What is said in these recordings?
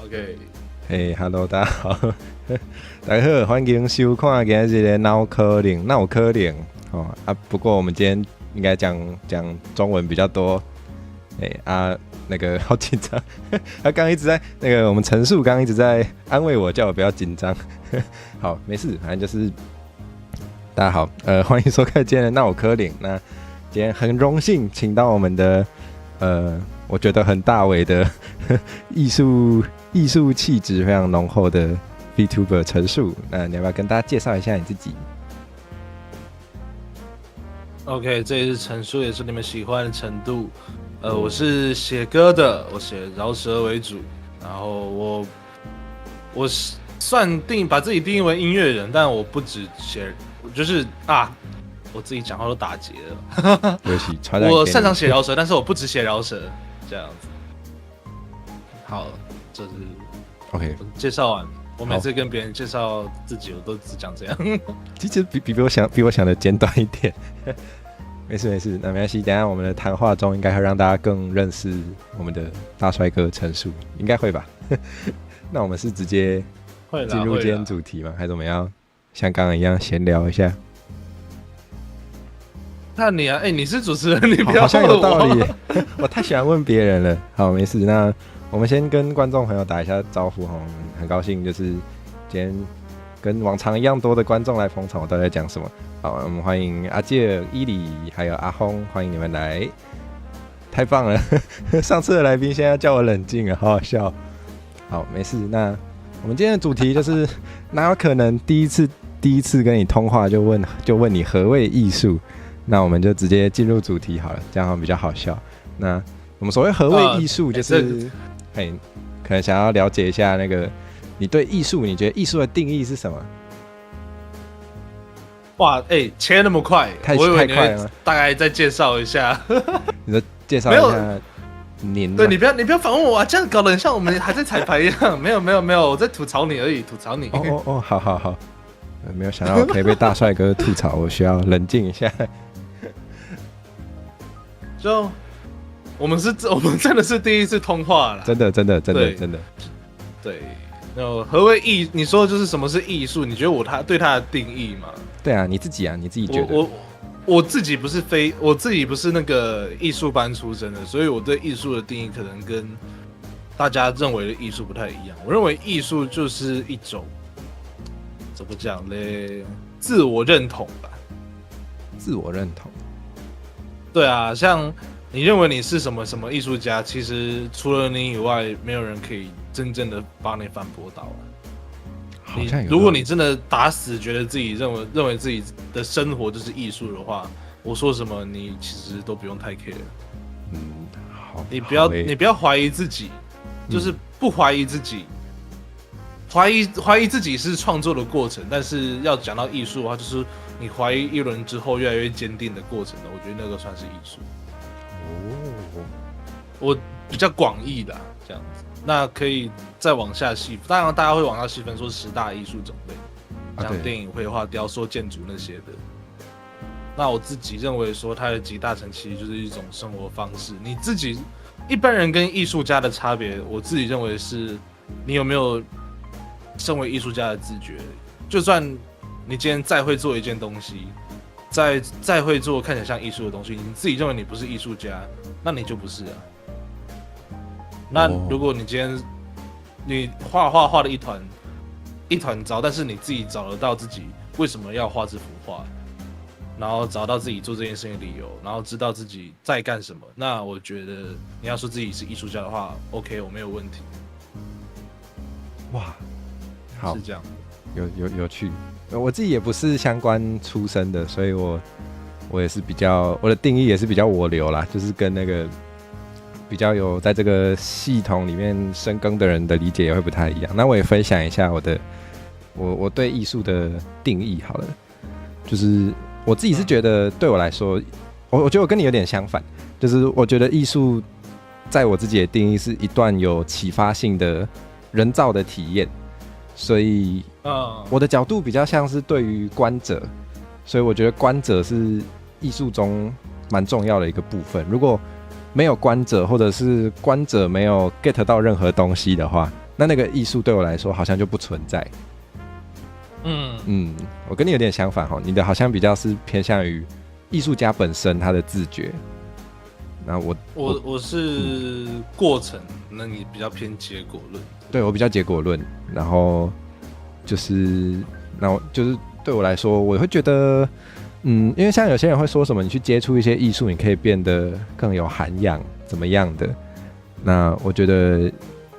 OK， 嘿、hey, ，Hello， 大家好，大家好，欢迎收看今日的脑壳灵哦啊。不过我们今天应该讲中文比较多，那个好紧张，他刚一直在那个我们陈述刚一直在安慰我，叫我不要紧张。好，没事，反正就是大家好，欢迎收看今天的脑壳灵。那今天很荣幸请到我们的我觉得很大伟的艺术气质非常浓厚的 VTuber 陈述，那你要不要跟大家介绍一下你自己 OK， 这也是陈述，也是你们喜欢的程度。我是写歌的，我写饶舌为主，然后我算把自己定义为音乐人，但我不只写，就是我自己讲话都打结了。尤其我擅长写饶舌，但是我不只写饶舌，这样子。好，这是 OK 介绍完。我每次跟别人介绍自己，我都只讲这样。其实比我想的简短一点。没事，那没关系。等一下我们的谈话中应该会让大家更认识我们的大帅哥陈述，应该会吧？那我们是直接进入今天主题吗？还是我们要像刚刚一样闲聊一下？看你啊，你是主持人，你不要好像有道理。我太喜欢问别人了。好，没事。那我们先跟观众朋友打一下招呼哈。很高兴，就是今天跟往常一样多的观众来捧场，我都在讲什么。好，我们欢迎阿介、伊里还有阿轰，欢迎你们来，太棒了！上次的来宾现在叫我冷静了，好好笑。好，没事。那我们今天的主题就是，哪有可能第一次跟你通话就问你何谓艺术？那我们就直接进入主题好了，这样比较好笑。那我们所谓何谓艺术，就是，可能想要了解一下那个你对艺术，你觉得艺术的定义是什么？哇，切那么快，我以为你会大概再介绍一下。你就介绍一下您。对，你不要反问我啊，这样搞得很像我们还在彩排一样。没有，我在吐槽你而已，吐槽你。哦，好。没有想到可以被大帅哥吐槽，我需要冷静一下。就我们真的是第一次通话了，真的。对，那何谓艺？你说的就是什么是艺术？你觉得他对它的定义吗？对啊，你自己觉得？我自己不是那个艺术班出身的，所以我对艺术的定义可能跟大家认为的艺术不太一样。我认为艺术就是一种怎么讲嘞？自我认同吧。自我认同。对啊，像你认为你是什么艺术家，其实除了你以外，没有人可以真正的帮你反驳到了。如果你真的打死觉得自己认为自己的生活就是艺术的话，我说什么你其实都不用太 care。好，你不要怀疑自己，就是不怀疑自己。怀疑自己是创作的过程，但是要讲到艺术的话，就是你怀疑一轮之后越来越坚定的过程呢，我觉得那个算是艺术。我比较广义的这样子，那可以再往下细，当然大家会往下细分，说10大艺术种类，像电影、绘画、雕塑、建筑那些的。那我自己认为说，它的集大成其实就是一种生活方式。你自己一般人跟艺术家的差别，我自己认为是你有没有身为艺术家的自觉。就算你今天再会做一件东西，再会做看起来像艺术的东西，你自己认为你不是艺术家，那你就不是啊。那如果你今天你画的一团糟，但是你自己找得到自己为什么要画这幅画，然后找到自己做这件事情的理由，然后知道自己在干什么，那我觉得你要说自己是艺术家的话 ，OK， 我没有问题。哇，好，是这样，有趣。我自己也不是相关出身的，所以我也是比较，我的定义也是比较我流啦，就是跟那个比较有在这个系统里面深耕的人的理解也会不太一样。那我也分享一下我对艺术的定义好了，就是我自己是觉得对我来说，我觉得我跟你有点相反，就是我觉得艺术在我自己的定义是一段有启发性的人造的体验。所以，我的角度比较像是对于观者，所以我觉得观者是艺术中蛮重要的一个部分。如果没有观者，或者是观者没有 get 到任何东西的话，那个艺术对我来说好像就不存在。我跟你有点相反哈，你的好像比较是偏向于艺术家本身他的自觉。那我是过程，那你比较偏结果论。对，我比较结果论，然后就是对我来说，我会觉得，因为像有些人会说什么，你去接触一些艺术，你可以变得更有涵养，怎么样的？那我觉得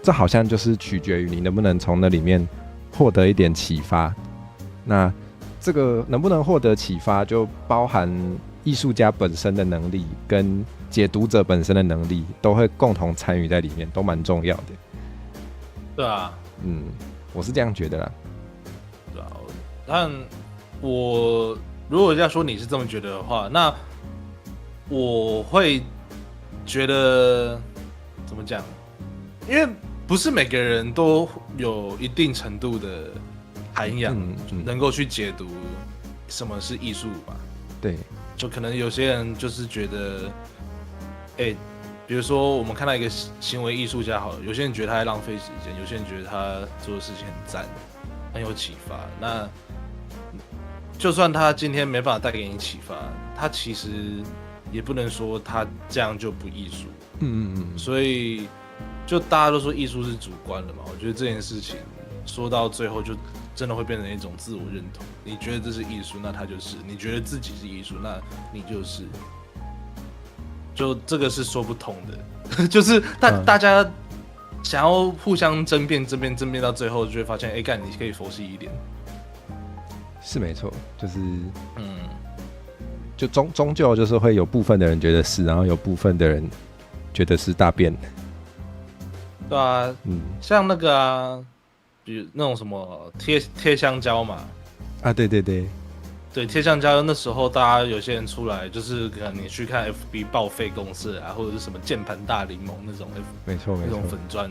这好像就是取决于你能不能从那里面获得一点启发。那这个能不能获得启发，就包含艺术家本身的能力跟解读者本身的能力，都会共同参与在里面，都蛮重要的。对啊，我是这样觉得啦。对啊，但我如果要说你是这么觉得的话，那我会觉得怎么讲？因为不是每个人都有一定程度的涵养，能够去解读什么是艺术吧。对，就可能有些人就是觉得，比如说我们看到一个行为艺术家好了，有些人觉得他在浪费时间，有些人觉得他做的事情很赞，很有启发。那就算他今天没办法带给你启发，他其实也不能说他这样就不艺术。所以就大家都说艺术是主观的嘛，我觉得这件事情说到最后就真的会变成一种自我认同。你觉得这是艺术，那它就是；你觉得自己是艺术，那你就是。就这个是说不通的，就是大家想要互相争辩到最后，就会发现，干，你可以佛系一点。是没错，就是就终究就是会有部分的人觉得是，然后有部分的人觉得是大便。对啊，像那个啊，比如那种什么贴香蕉嘛，啊，对，贴香蕉那时候大家有些人出来，就是可能你去看 FB 报废公社啊，或者是什么键盘大联盟那种，没错，那种粉专，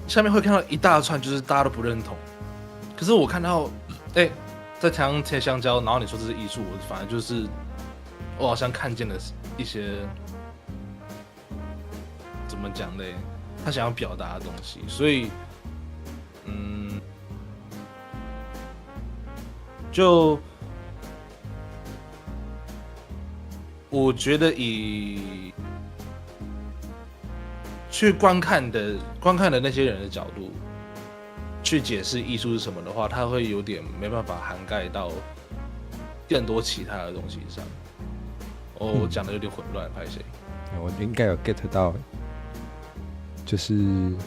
下面会看到一大串，就是大家都不认同。可是我看到，在台上贴香蕉，然后你说这是艺术，我反而就是我好像看见了一些怎么讲嘞？他想要表达的东西，所以就我觉得以去观看的那些人的角度去解释艺术是什么的话，他会有点没办法涵盖到更多其他的东西上。我讲的有点混乱，拍谁？我应该有 get 到，就是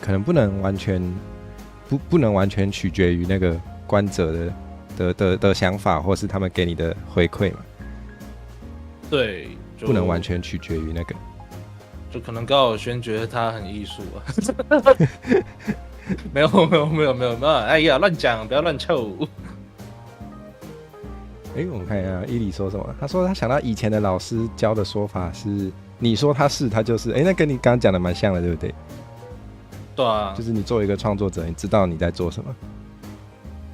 可能不能完全取决于那个观者的想法，或是他们给你的回馈嘛。对，不能完全取决于那个。就可能高晓轩觉得他很艺术啊。没有，哎呀，乱讲，不要乱凑。我们看一下伊里说什么。他说他想到以前的老师教的说法是，你说他是，他就是。那跟你刚刚讲的蛮像的，对不对？对啊，就是你作为一个创作者，你知道你在做什么。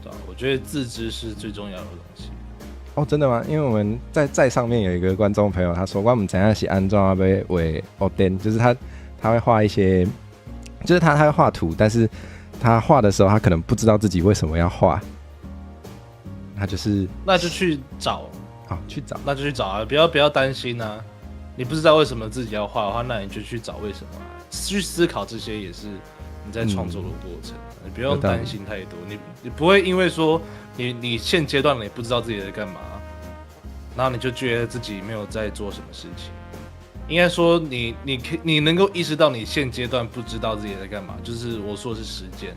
对啊，我觉得自知是最重要的东西。真的吗？因为我们在上面有一个观众朋友，他说我们怎样是安装要被为den，就是他会画一些，就是他会画图，但是他画的时候他可能不知道自己为什么要画，他就是那就去找，那就去找啊！不要担心啊！你不知道为什么自己要画的话，那你就去找为什么去思考，这些也是你在创作的过程。你不用担心太多，你不会因为说你现阶段你不知道自己在干嘛，然后你就觉得自己没有在做什么事情。应该说你能够意识到你现阶段不知道自己在干嘛，就是我说的是时间。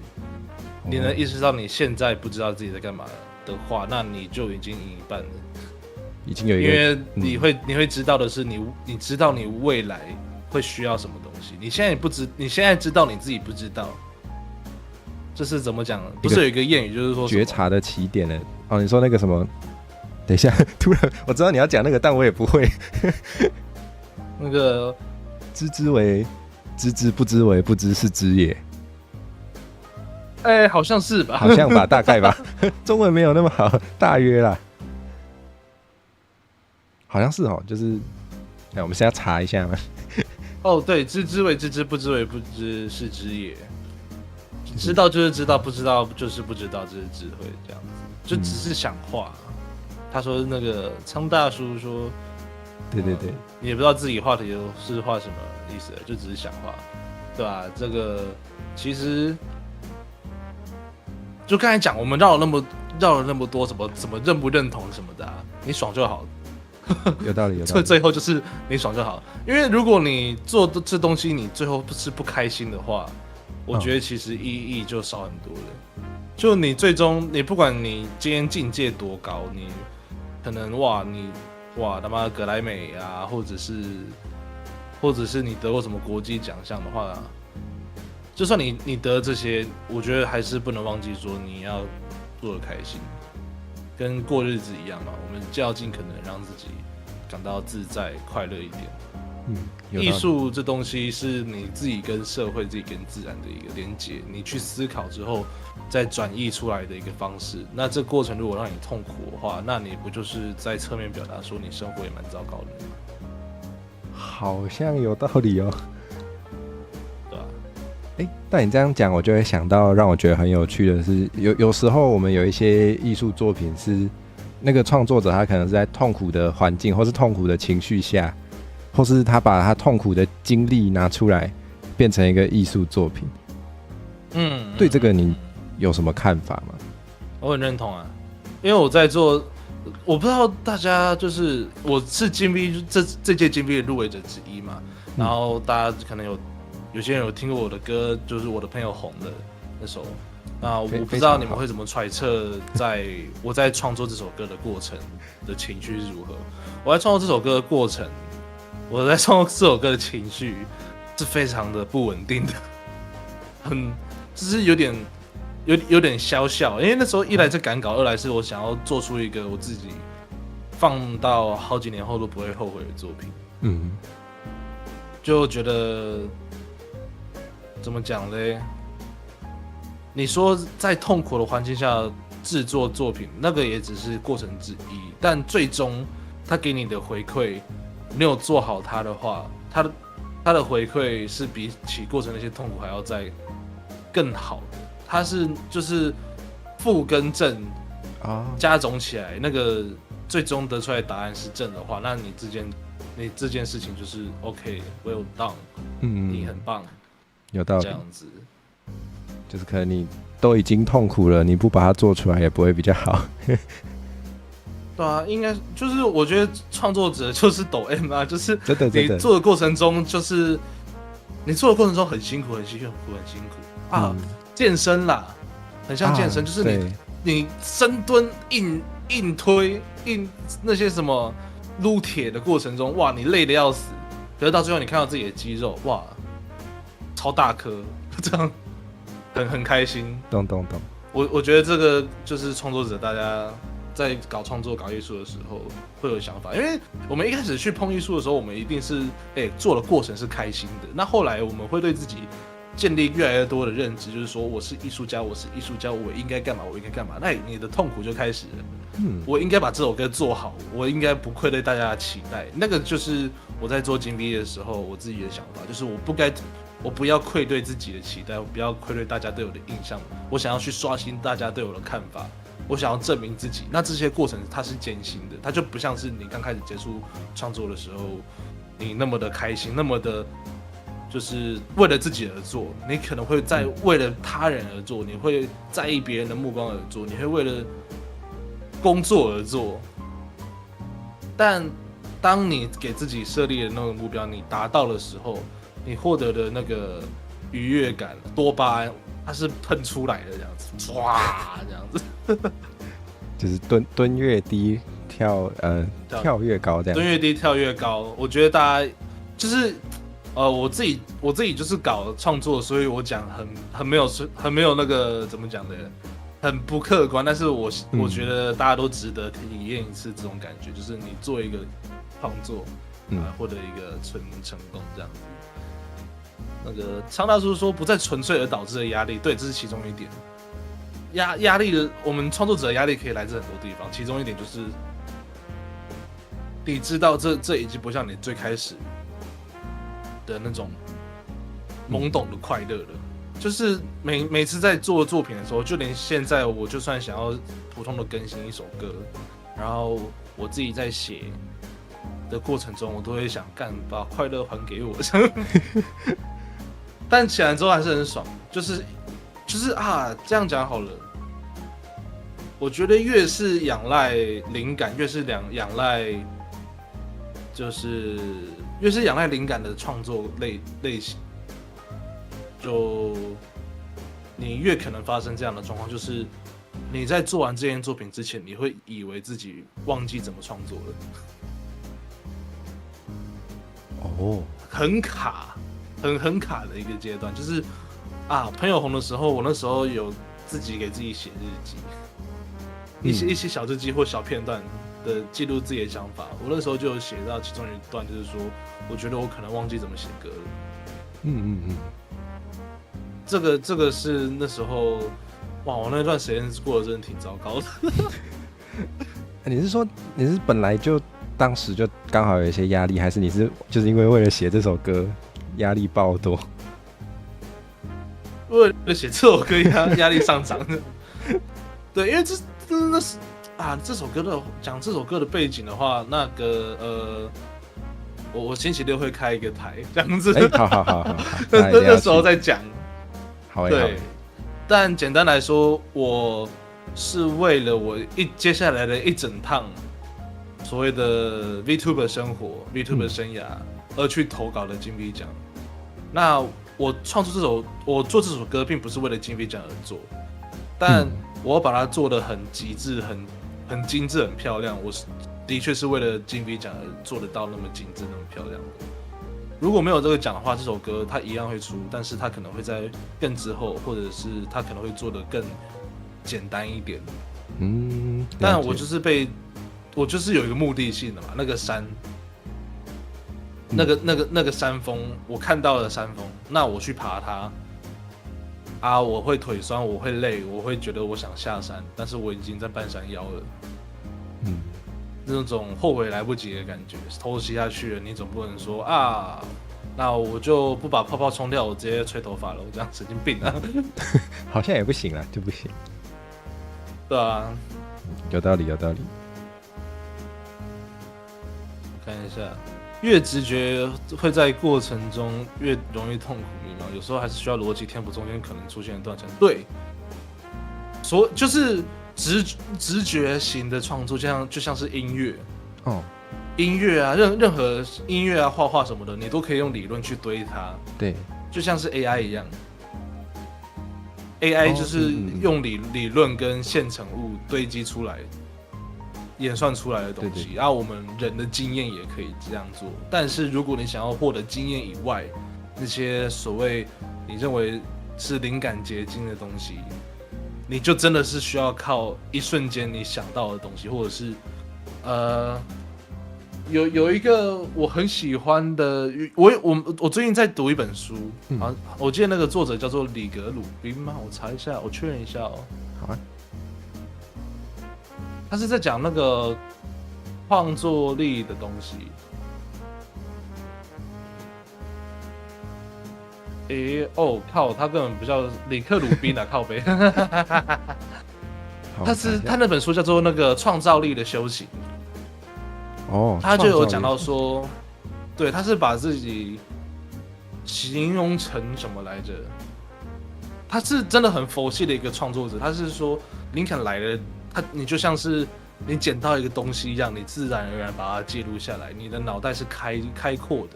你能意识到你现在不知道自己在干嘛的话，那你就已经赢一半了。已经有一个，因为你会知道的是你知道你未来会需要什么东西。你现在知道你自己不知道。这是怎么讲？不是有一个谚语，就是说觉察的起点了。你说那个什么？等一下，突然我知道你要讲那个，但我也不会。那个知之为知之，不知为不知是知也。好像是吧？好像吧，大概吧。中文没有那么好，大约啦。好像是就是，我们现在查一下嘛。对，知之为知之，不知为不知是知也。知道就是知道，不知道就是不知道，这是智慧，这样子，就只是想画。他说那个昌大叔说，对，你也不知道自己画的是画什么意思，就只是想画，对吧？这个其实就刚才讲，我们绕了那么多，什么认不认同什么的、你爽就好。有道理。最后就是你爽就好，因为如果你做这东西你最后是不开心的话，我觉得其实意义就少很多了。就你最终你不管你今天境界多高，你可能他妈格莱美啊，或者是你得过什么国际奖项的话，就算你得这些，我觉得还是不能忘记说你要做得开心。跟过日子一样嘛，我们较尽可能让自己感到自在、快乐一点。艺术这东西是你自己跟社会、自己跟自然的一个连结，你去思考之后再转译出来的一个方式。那这过程如果让你痛苦的话，那你不就是在侧面表达说你生活也蛮糟糕的吗？好像有道理哦。对吧？但你这样讲，我就会想到让我觉得很有趣的是，有时候我们有一些艺术作品是那个创作者他可能是在痛苦的环境或是痛苦的情绪下，或是他把他痛苦的经历拿出来变成一个艺术作品。对这个你有什么看法吗？我很认同啊，因为我在做，我不知道大家就是我是金 V 这届金 V 的入围者之一嘛，然后大家可能有些人有听过我的歌，就是我的朋友红的那首。那我不知道你们会怎么揣测，我在创作这首歌的过程的情绪是如何。我在创作这首歌的过程，我在创作这首歌的情绪是非常的不稳定的，就是有点消笑，因为那时候一来是赶稿，二来是我想要做出一个我自己放到好几年后都不会后悔的作品。就觉得怎么讲嘞？你说在痛苦的环境下制作作品，那个也只是过程之一，但最终他给你的回馈，你有做好它的话，他的回馈是比起过程那些痛苦还要再更好的。它是就是负跟正加总起来，那个最终得出来的答案是正的话，那你这件事情就是 OK，well done，你很棒，有道理，这样子。就是可能你都已经痛苦了，你不把它做出来也不会比较好。对啊，应该就是我觉得创作者就是抖 M 啊，就是你做的过程中，就是你做的过程中很辛苦啊。健身啦，很像健身，就是你深蹲、硬推、那些什么撸铁的过程中，哇，你累得要死，可是到最后你看到自己的肌肉，哇，超大颗，这样很开心。懂。我觉得这个就是创作者大家在搞创作、搞艺术的时候会有想法，因为我们一开始去碰艺术的时候，我们一定是做的过程是开心的，那后来我们会对自己建立越来越多的认知，就是说我是艺术家，我应该干嘛，那你的痛苦就开始了。我应该把这首歌做好，我应该不愧对大家的期待。那个就是我在做金 V 的时候我自己的想法，就是我不要愧对自己的期待，我不要愧对大家对我的印象，我想要去刷新大家对我的看法，我想要证明自己。那这些过程它是艰辛的，它就不像是你刚开始接触创作的时候，你那么的开心，那么的。就是为了自己而做，你可能会为了他人而做，你会在意别人的目光而做，你会为了工作而做。但当你给自己设立的那个目标，你达到的时候，你获得的那个愉悦感、多巴胺，它是喷出来的，这样子，唰，这样子，就是蹲越低，跳越高这样。蹲越低，跳越高。我觉得大家就是。我自己就是搞创作，所以我讲很没有那个怎么讲的，很不客观。但是我觉得大家都值得体验一次这种感觉，就是你做一个创作，获得一个成功这样子。那个昌大叔说，不再纯粹而导致的压力，对，这是其中一点。压力的，我们创作者的压力可以来自很多地方，其中一点就是你知道这已经不像你最开始的那种懵懂的快乐了，就是每次在做作品的时候，就连现在我就算想要普通的更新一首歌，然后我自己在写的过程中，我都会想把快乐还给我，但写完之后还是很爽，就是这样讲好了。我觉得越是仰赖灵感，越是仰赖，就是越是仰赖灵感的创作类型，就你越可能发生这样的状况，就是你在做完这件作品之前，你会以为自己忘记怎么创作了。哦，很卡，很卡的一个阶段，就是朋友红的时候，我那时候有自己给自己写日记，一些小日记或小片段的记录自己的想法。我那时候就有写到其中一段，就是说，我觉得我可能忘记怎么写歌了。这个是那时候，哇，我那段时间过得真的挺糟糕的。你是说你是本来就当时就刚好有一些压力，还是你是就是因为了写这首歌压力爆多？为了写这首歌压力上涨的。对，因为那是这首歌的讲这首歌的背景的话，那个我星期六会开一个台这样子。好，那时候再讲。好，对。但简单来说，我是为了我接下来的一整趟所谓的 VTuber 生活、VTuber 生涯而去投稿的金币奖。那我我做这首歌，并不是为了金币奖而做，但我把它做得很极致、很精致、很漂亮。我的确是为了金币奖而做得到那么精致、那么漂亮的。如果没有这个奖的话，这首歌它一样会出，但是它可能会在更之后，或者是它可能会做得更简单一点。但我就是有一个目的性的嘛，那个山，那个山峰，我看到了山峰，那我去爬它，我会腿酸，我会累，我会觉得我想下山，但是我已经在半山腰了。那种后悔来不及的感觉，头洗下去了，你总不能说那我就不把泡泡冲掉，我直接吹头发了，我这样神经病啊！好像也不行啊，就不行。对啊，有道理。我看一下，越直觉会在过程中越容易痛苦迷茫，有时候还是需要逻辑填补中间可能出现的断层。对，就是直觉型的创作，就像是音乐音乐啊，任何音乐啊、画画什么的，你都可以用理论去堆它。对，就像是 AI 一样，AI 就是用理论跟现成物堆积出来、演算出来的东西。然后我们人的经验也可以这样做，但是如果你想要获得经验以外那些所谓你认为是灵感结晶的东西，你就真的是需要靠一瞬间你想到的东西，或者是有一个我很喜欢的，我最近在读一本书，我记得那个作者叫做里格鲁宾吗？我查一下，我确认一下哦。好啊。他是在讲那个创作力的东西。靠，他根本不叫里克鲁宾啊，靠北。他那本书叫做那个创造力的修行。他就有讲到说，对，他是把自己形容成什么来着？他是真的很佛系的一个创作者。他是说，灵感来了，你就像是你捡到一个东西一样，你自然而然把它记录下来，你的脑袋是开阔的。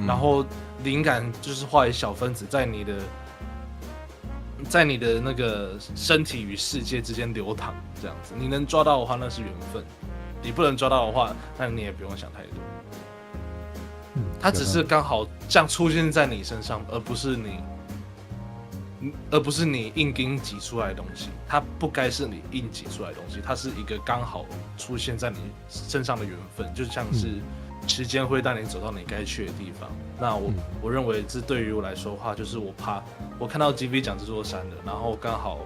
然后灵感就是化为小分子，在你的那个身体与世界之间流淌，这样子。你能抓到的话，那是缘分。你不能抓到的话，那你也不用想太多。它只是刚好这样出现在你身上，而不是你硬挤出来的东西。它不该是你硬挤出来的东西，它是一个刚好出现在你身上的缘分，就像是时间会带你走到你该去的地方。那我认为这对于我来说的话，就是我看到 GV 讲这座山了，然后刚好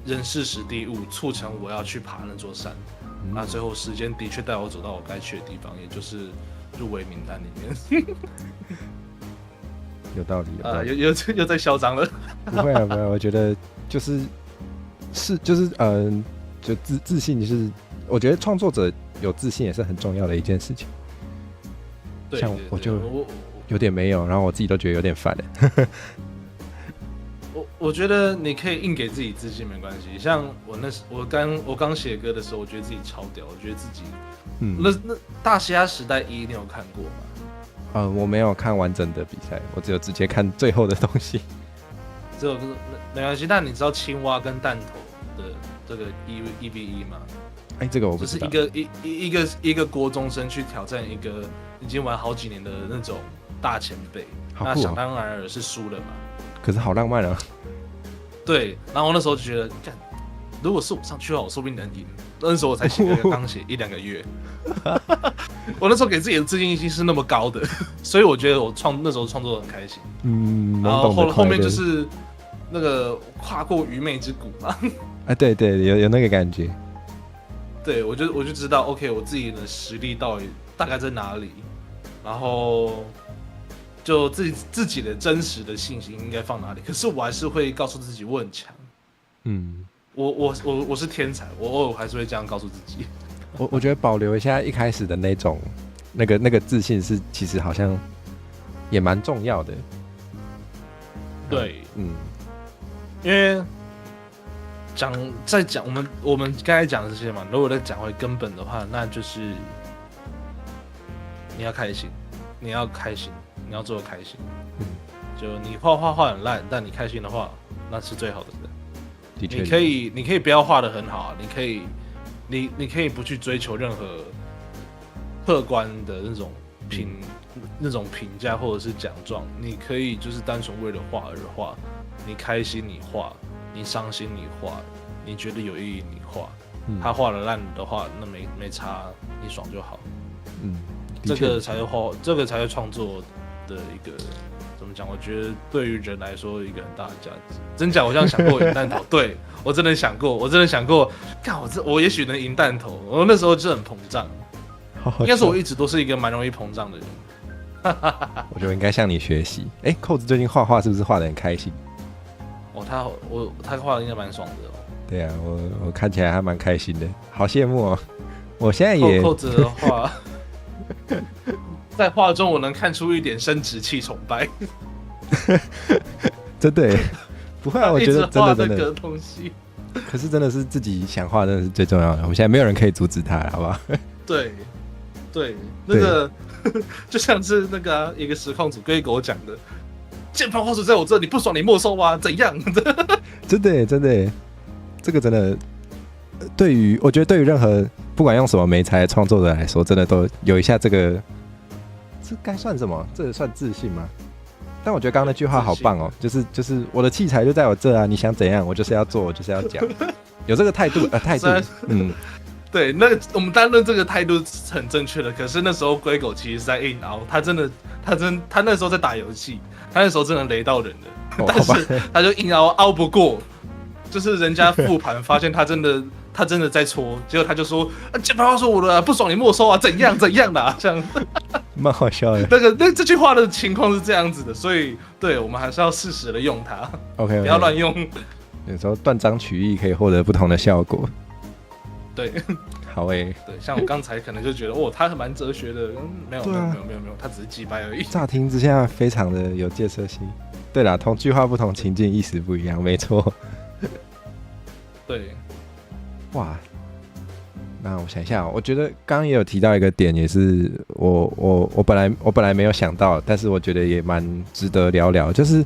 人事时地物促成我要去爬那座山。那最后时间的确带我走到我该去的地方，也就是入围名单里面。有道理，有道理。又在嚣张了。不会啊，不会啊，我觉得就是就自信是，我觉得创作者有自信也是很重要的一件事情。对，像我就有点没有，然后我自己都觉得有点烦了。我觉得你可以硬给自己自信没关系。像我刚写歌的时候，我觉得自己超屌，我觉得自己，那大虾时代1你有看过吗？我没有看完整的比赛，我只有直接看最后的东西。这个没关系。那你知道青蛙跟弹头的这个1v1吗？这个我不知道。就是一个国中生去挑战一个已经玩好几年的那种大前辈，那想当然是输了嘛。可是好浪漫啊！对，然后我那时候就觉得，如果是我上去的话，我说不定能赢。那时候我才写歌，刚写1-2个月。我那时候给自己的自信心是那么高的，所以我觉得我那时候创作得很开心。然后后面就是那个跨过愚昧之谷嘛。对，有那个感觉。对，我就知道 ，OK， 我自己的实力到底大概在哪里，然后就自己的真实的信心应该放哪里。可是我还是会告诉自己我很强。我是天才，我偶尔还是会这样告诉自己。我觉得保留一下一开始的那种那个自信是其实好像也蛮重要的。对，因为在讲我们刚才讲的这些嘛，如果再讲回根本的话，那就是你要开心，你要做得开心。就你画很烂，但你开心的话，那是最好的。你可以不要画得很好，你可以不去追求任何客观的那种评价或者是奖状，你可以就是单纯为了画而画。你开心你画，你伤心你画，你觉得有意义你画。他画得烂的话，那没差，你爽就好。这个才是创作的一个怎么讲？我觉得对于人来说一个很大的价值。真假？我这样想过赢弹头，对我真的想过，看我也许能赢弹头。我那时候就很膨胀，应该是我一直都是一个蛮容易膨胀的人。我觉得应该向你学习。扣子最近画画是不是画得很开心？他画的应该蛮爽的哦。对啊，我看起来还蛮开心的，好羡慕哦。我现在也扣子的话，在画中我能看出一点生殖器崇拜。真的耶，不会啊，我觉得真的东西。可是真的是自己想画，真的是最重要的。我们现在没有人可以阻止他，好不好？对，那个就像是那个一个实况组跟我讲的，键盘滑鼠在我这里，不爽你没收啊，怎样？真的耶，这个真的，我觉得对于任何不管用什么媒材创作者来说，真的都有一下这个，这该算什么？这算自信吗？但我觉得刚刚那句话好棒哦，就是我的器材就在我这啊，你想怎样，我就是要做，我就是要讲，有这个态度，对，那我们担任这个态度是很正确的。可是那时候龟狗其实是在硬熬，他那时候在打游戏，他那时候真的雷到人了，但是他就硬熬不过，就是人家复盘发现他真的在戳，结果他就说键盘滑鼠我的不爽你没收啊，怎样的啊，这样。蛮好笑的。这句话的情况是这样子的，所以对我们还是要适时的用它。OK， 不要乱用。有时候断章取义可以获得不同的效果。对，好对，像我刚才可能就觉得，他还蛮哲学的，没有，他只是鸡掰而已。乍听之下非常的有建设性。对啦，同句话不同情境，意思不一样，没错。对，哇，那我想一下，我觉得刚刚也有提到一个点，也是我本来没有想到，但是我觉得也蛮值得聊聊，就是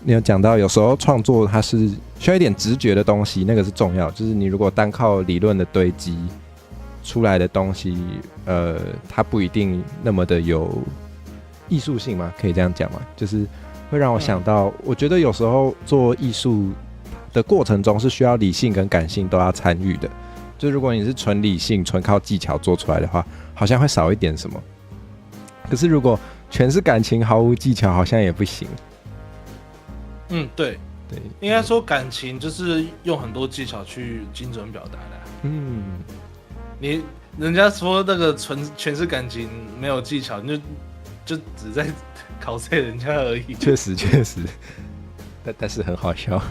你有讲到有时候创作它是需要一点直觉的东西，那个是重要，就是你如果单靠理论的堆积出来的东西，它不一定那么的有艺术性嘛，可以这样讲嘛，就是会让我想到，我觉得有时候做艺术的过程中是需要理性跟感性都要参与的。就如果你是纯理性、纯靠技巧做出来的话，好像会少一点什么。可是如果全是感情，毫无技巧，好像也不行。对，应该说感情就是用很多技巧去精准表达的。人家说那个全是感情没有技巧，你就只在考碎人家而已。确实，但是很好笑。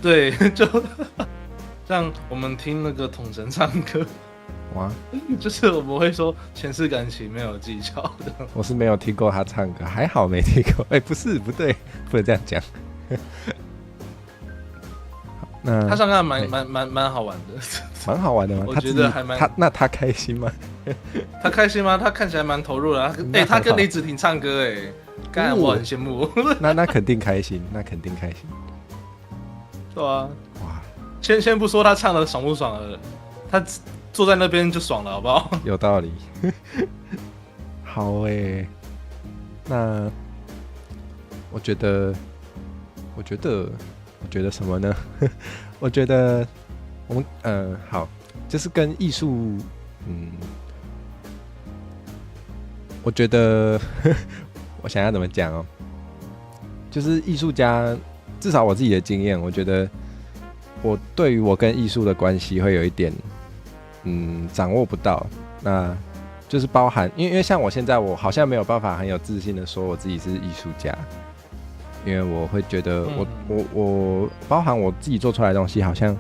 对，就像我们听那个统神唱歌，哇，就是我们会说前世感情没有技巧的。我是没有听过他唱歌，还好没听过。不对，不能这样讲。那他唱歌还蛮好玩的，蛮好玩的吗？我觉得还蛮他开心吗？他开心吗？他看起来蛮投入的。他跟李子婷唱歌，刚我很羡慕。那肯定开心，对啊，哇，先不说他唱的爽不爽了，他坐在那边就爽了，好不好？有道理。好那我觉得什么呢？我觉得我们好，就是跟艺术，我觉得我想要怎么讲哦，就是艺术家，至少我自己的经验，我觉得我对于我跟艺术的关系会有一点，掌握不到。那就是包含，因为像我现在，我好像没有办法很有自信的说我自己是艺术家。因为我会觉得我包含我自己做出来的东西，好像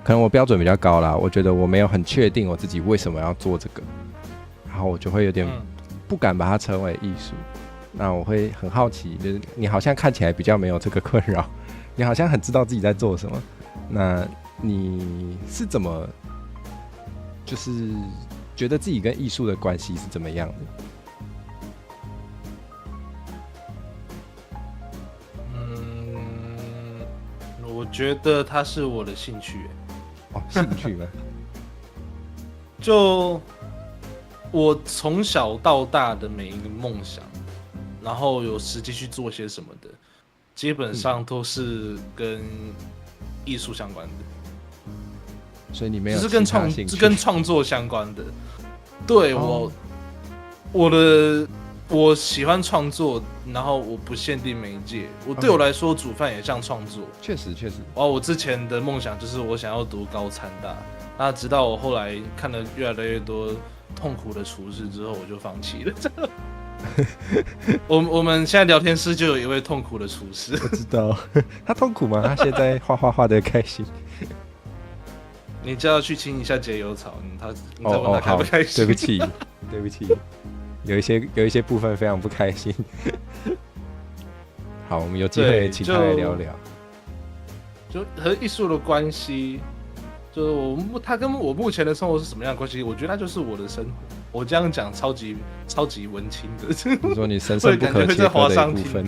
可能我标准比较高啦。我觉得我没有很确定我自己为什么要做这个，然后我就会有点不敢把它称为艺术。那我会很好奇，就是你好像看起来比较没有这个困扰，你好像很知道自己在做什么。那你是怎么就是觉得自己跟艺术的关系是怎么样的？我觉得它是我的兴趣。兴趣吗？就我从小到大的每一个梦想，然后有实际去做些什么的，基本上都是跟艺术相关的。所以你没有就是跟创作相关的。对，我喜欢创作，然后我不限定媒介。对我来说，煮饭也像创作。确实。我之前的梦想就是我想要读高餐大，那直到我后来看了越来越多痛苦的厨师之后，我就放弃了。我们现在聊天室就有一位痛苦的厨师。我知道。他痛苦吗？他现在画得开心。你就要去清一下节油草，你再问他开不开心？对不起，有一些部分非常不开心。好，我们有机会请他来聊聊。就和艺术的关系，就是他跟我目前的生活是什么样的关系？我觉得他就是我的生活。我这样讲超级文青的。你说你神圣不可切割的一部分。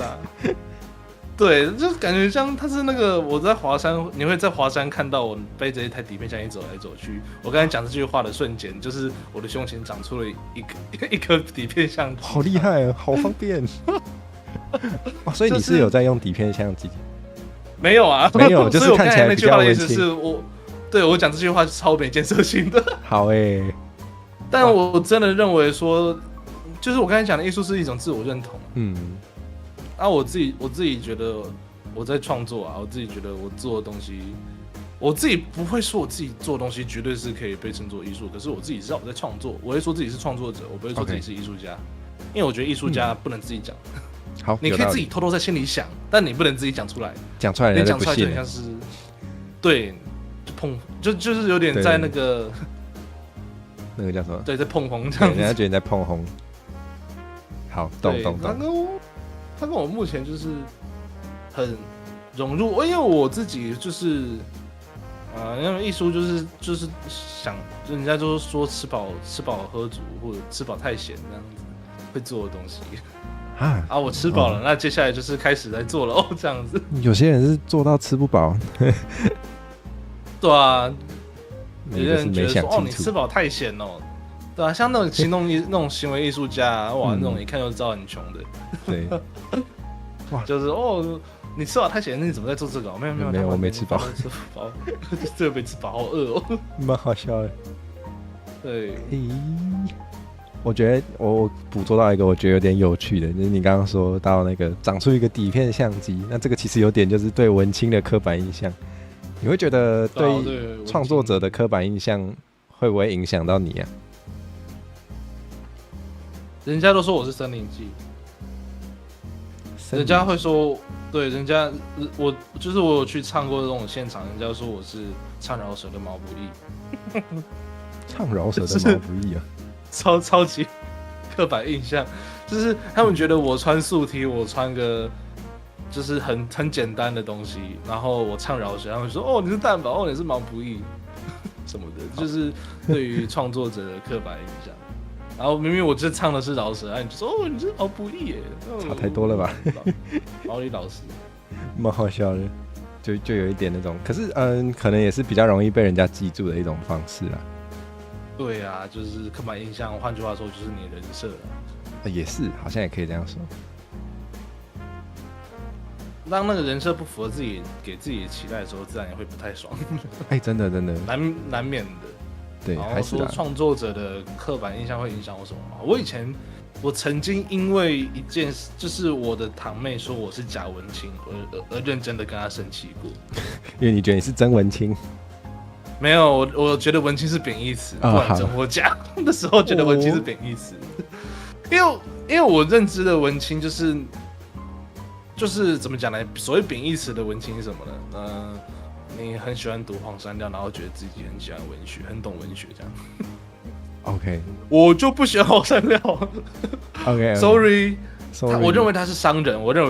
对，就感觉像他是那个我在华山，你会在华山看到我背着一台底片相机走来走去。我刚才讲这句话的瞬间，就是我的胸前长出了一颗底片相机。好厉害啊，好方便。所以你是有在用底片相机？没有啊，没有，就是看起来比较文青。所以我刚才那句话的意思是我讲这句话是超没建设性的。好但我真的认为说，就是我刚才讲的艺术是一种自我认同。我自己觉得我在创作啊，我自己觉得我做的东西，我自己不会说我自己做的东西绝对是可以被称作艺术，可是我自己知道我在创作，我会说自己是创作者，我不会说自己是艺术家，因为我觉得艺术家不能自己讲。好，你可以自己偷偷在心里想，但你不能自己讲出来。讲出来人家就不信了。你讲出来就很像是，对，就是有点在那个叫什么？对，在碰红这样子。人家觉得你在碰红。好，懂。他跟我目前就是很融入，因为我自己就是因为艺术就是想，人家就是说吃饱喝足或者吃饱太闲这样子会做的东西我吃饱了，那接下来就是开始在做了这样子。有些人是做到吃不饱。对啊，有些人觉得说你吃饱太闲哦。对啊，像那种那种行为艺术家，那种一看就知道很穷的。对，就是你吃饱太闲，你怎么在做这个？没有，我没吃饱，这个没吃饱，好饿蛮好笑的。对，我觉得我捕捉到一个我觉得有点有趣的，就是你刚刚说到那个长出一个底片相机，那这个其实有点就是对文青的刻板印象。你会觉得对创作者的刻板印象会不会影响到你啊？人家都说我是森林记，人家会说，对，人家我有去唱过这种现场，人家说我是唱饶舌的毛不易，唱饶舌的毛不易啊，超级刻板印象，就是他们觉得我穿素 T， 我穿个就是很简单的东西，然后我唱饶舌，他们说哦你是蛋堡，哦你是毛不易什么的，就是对于创作者的刻板印象。然后明明我这唱的是饶舌，你就说哦你是毛不易耶，差太多了吧？毛利老师，蛮好笑的，就有一点那种，可是可能也是比较容易被人家记住的一种方式啦。对啊，就是刻板印象，换句话说就是你的人设啦。也是，好像也可以这样说。当那个人设不符合自己给自己的期待的时候，自然也会不太爽。真的难免的。对，还是说创作者的刻板印象会影响我什么吗？我曾经因为一件事，就是我的堂妹说我是假文青，而认真的跟她生气过。因为你觉得你是真文青？没有，我觉得文青是贬义词，不管真或假。那时候觉得文青是贬义词，因为我认知的文青就是怎么讲呢？所谓贬义词的文青是什么呢？你很喜欢读黄山料，然后觉得自己很喜欢文学，很懂文学这样。OK， 我就不喜欢黄山料。OK，Sorry， 我认为他是商人，我认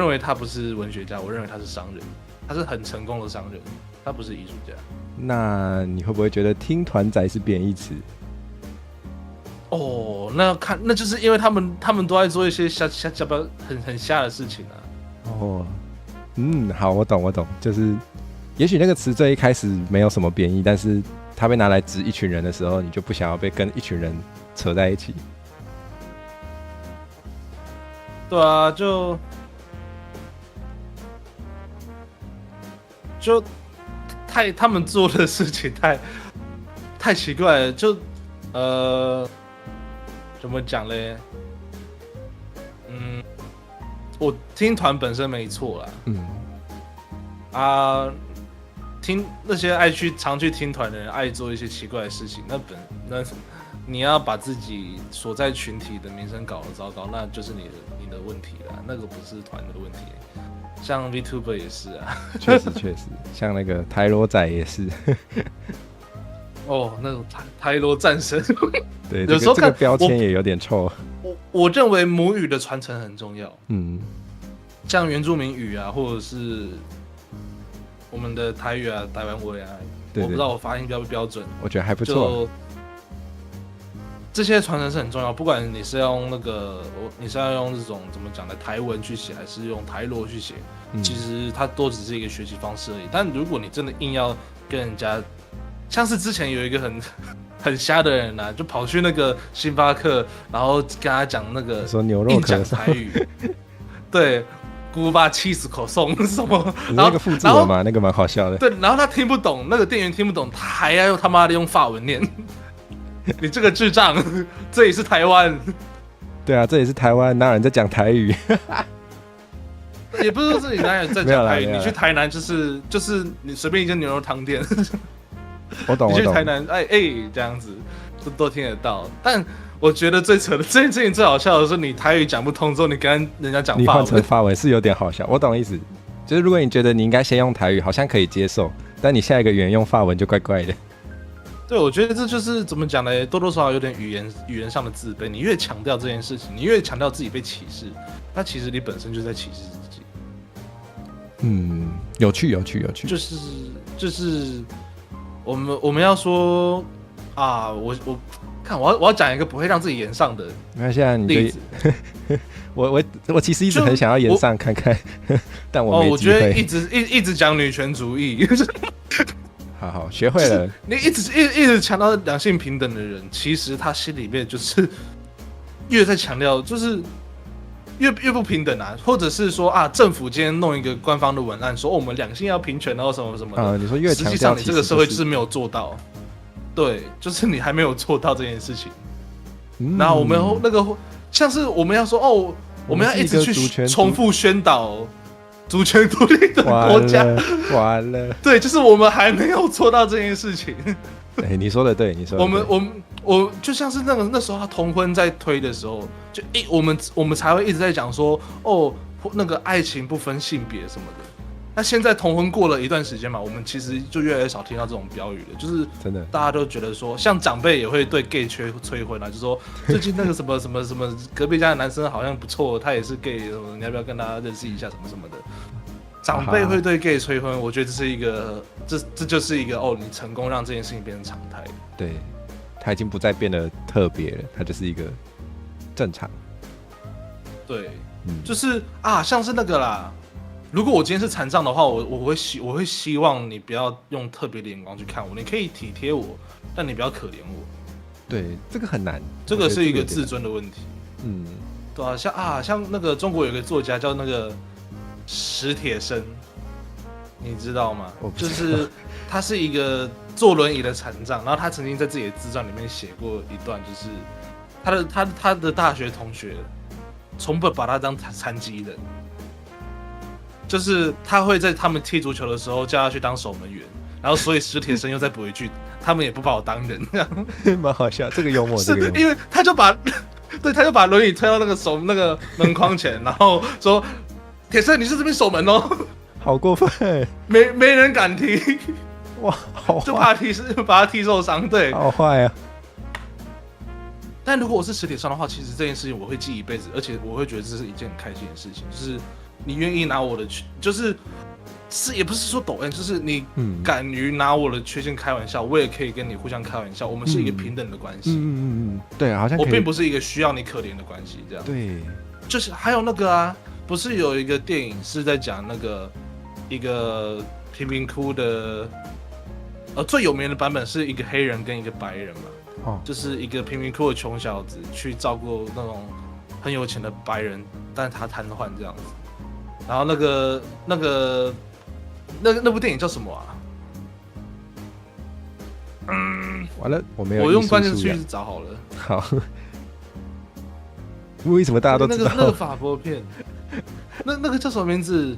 为他不是文学家，我认为他是商人，他是很成功的商人，他不是艺术家。那你会不会觉得听团仔是贬义词？哦，那就是因为他们都在做一些很瞎的事情啊。哦，好，我懂，就是也许那个词最一开始没有什么贬义，但是它被拿来指一群人的时候，你就不想要被跟一群人扯在一起。对啊，就他们做的事情太奇怪了，就怎么讲嘞？我听团本身没错啦，听那些常去听团的人爱做一些奇怪的事情，那你要把自己所在群体的名声搞得糟糕，那就是你的问题啦，那个不是团的问题。像 VTuber 也是啊，确实，像那个台罗仔也是。那种台罗战神，对，有时候这个标签也有点臭。我认为母语的传承很重要，像原住民语啊，或者是我们的台语啊、台湾味啊，我不知道我发音标不标准，我觉得还不错。这些传承是很重要，不管你是要用你是要用这种怎么讲的台文去写，还是用台罗去写，其实它都只是一个学习方式而已。但如果你真的硬要跟人家，像是之前有一个很瞎的人啊，就跑去那个星巴克，然后跟他讲那个说牛肉硬讲台语，对，古巴cheese口送什么，然后那个复制了嘛，那个蛮好笑的。对，然后他听不懂，那个店员听不懂，他还要他妈的用法文念。你这个智障，这也是台湾。对啊，这也是台湾，哪有人在讲台语？也不是说自己哪有人在讲台语，你去台南就是你随便一间牛肉汤店，我懂。你去台南，这样子都听得到。但我觉得最扯的这件事情最好笑的是，你台语讲不通之后，你跟人家讲法文，你换成法文是有点好笑。我懂意思，就是如果你觉得你应该先用台语，好像可以接受，但你下一个语言用法文就怪怪的。对，我觉得这就是怎么讲呢？多多少少有点语言上的自卑。你越强调这件事情，你越强调自己被歧视，那其实你本身就在歧视自己。有趣。就是我们要说啊，我要讲一个不会让自己延上的例子。我其实一直很想要延上看看，但我没机会。我觉得一直讲女权主义。好，学会了。你一直强调两性平等的人，其实他心里面就是越在强调，就是越不平等啊，或者是说政府今天弄一个官方的文案说，我们两性要平权，然后什么什么的。你说越强调，实际上你这个社会就是没有做到。对，就是你还没有做到这件事情。然后我们那个像是我们要说我们要一直去重复宣导。主权独立的国家，完了。对，就是我们还没有做到这件事情。你说的对，我就像是那时候他同婚在推的时候，就我们才会一直在讲说，或那个爱情不分性别什么的。那现在同婚过了一段时间嘛，我们其实就越来越少听到这种标语了，就是真的大家都觉得说，像长辈也会对 gay 催婚啊，就说最近那个什么什么什么隔壁家的男生好像不错，他也是 gay， 什么你要不要跟他认识一下什么什么的。长辈会对 gay 催婚，我觉得这是一个，这就是一个你成功让这件事情变成常态。对，他已经不再变得特别了，他就是一个正常。对，就是像是那个啦。如果我今天是残障的话，我会希望你不要用特别的眼光去看我，你可以体贴我，但你不要可怜我。对，这个很难，这个是一个自尊的问题。对啊，像那个中国有个作家叫那个史铁生，你知道吗？就是他是一个坐轮椅的残障，然后他曾经在自己的自传里面写过一段，就是他的大学同学从不把他当残疾人。就是他会在他们踢足球的时候叫他去当守门员，然后所以史铁生又再补一句，他们也不把我当人，这样蛮好笑。这个幽默，是的，因为他就把轮椅推到那个门框前，然后说：“铁生，你是这边守门哦。”好过分，没人敢踢，哇，好坏，就把他踢受伤，对，好坏啊。但如果我是史铁生的话，其实这件事情我会记一辈子，而且我会觉得这是一件很开心的事情，就是。你愿意拿我的也不是说抖 M， 就是你敢于拿我的缺陷开玩笑，我也可以跟你互相开玩笑，我们是一个平等的关系。对，好像我并不是一个需要你可怜的关系，这样。对，就是还有那个不是有一个电影是在讲那个一个贫民窟的，最有名的版本是一个黑人跟一个白人嘛，就是一个贫民窟的穷小子去照顾那种很有钱的白人，但是他瘫痪这样子。然后那部电影叫什么啊？完了，我没有。我用关键去找好了。好。为什么大家都知道？那个法国片，那个叫什么名字？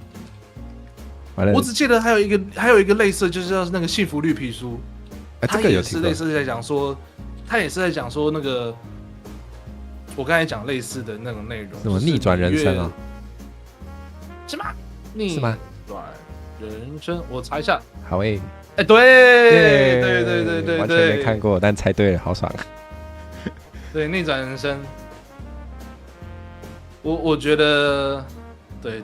完了，我只记得还有一个类似，就是叫那个《幸福绿皮书》。他也是类似在讲说，那个我刚才讲类似的那种内容，什么逆转人生啊？什么逆转人生？我查一下。好对，完全没看过，但猜对了，好爽。对，逆转人生，我觉得，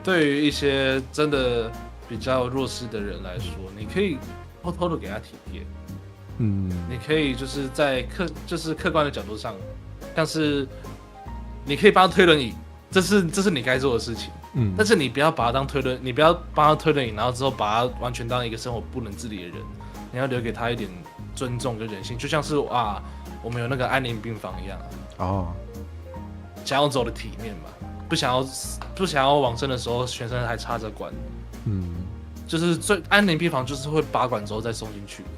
对于一些真的比较弱势的人来说，你可以偷偷的给他体贴。你可以就是在客观的角度上，像是你可以帮他推轮椅，这是你该做的事情。但是你不要把他当推轮，你不要帮他推轮椅，然后之后把他完全当一个生活不能自理的人。你要留给他一点尊重跟人性，就像是我们有那个安宁病房一样。想要走的体面嘛，不想要往生的时候全身还插着管。就是安宁病房就是会拔管之后再送进去的。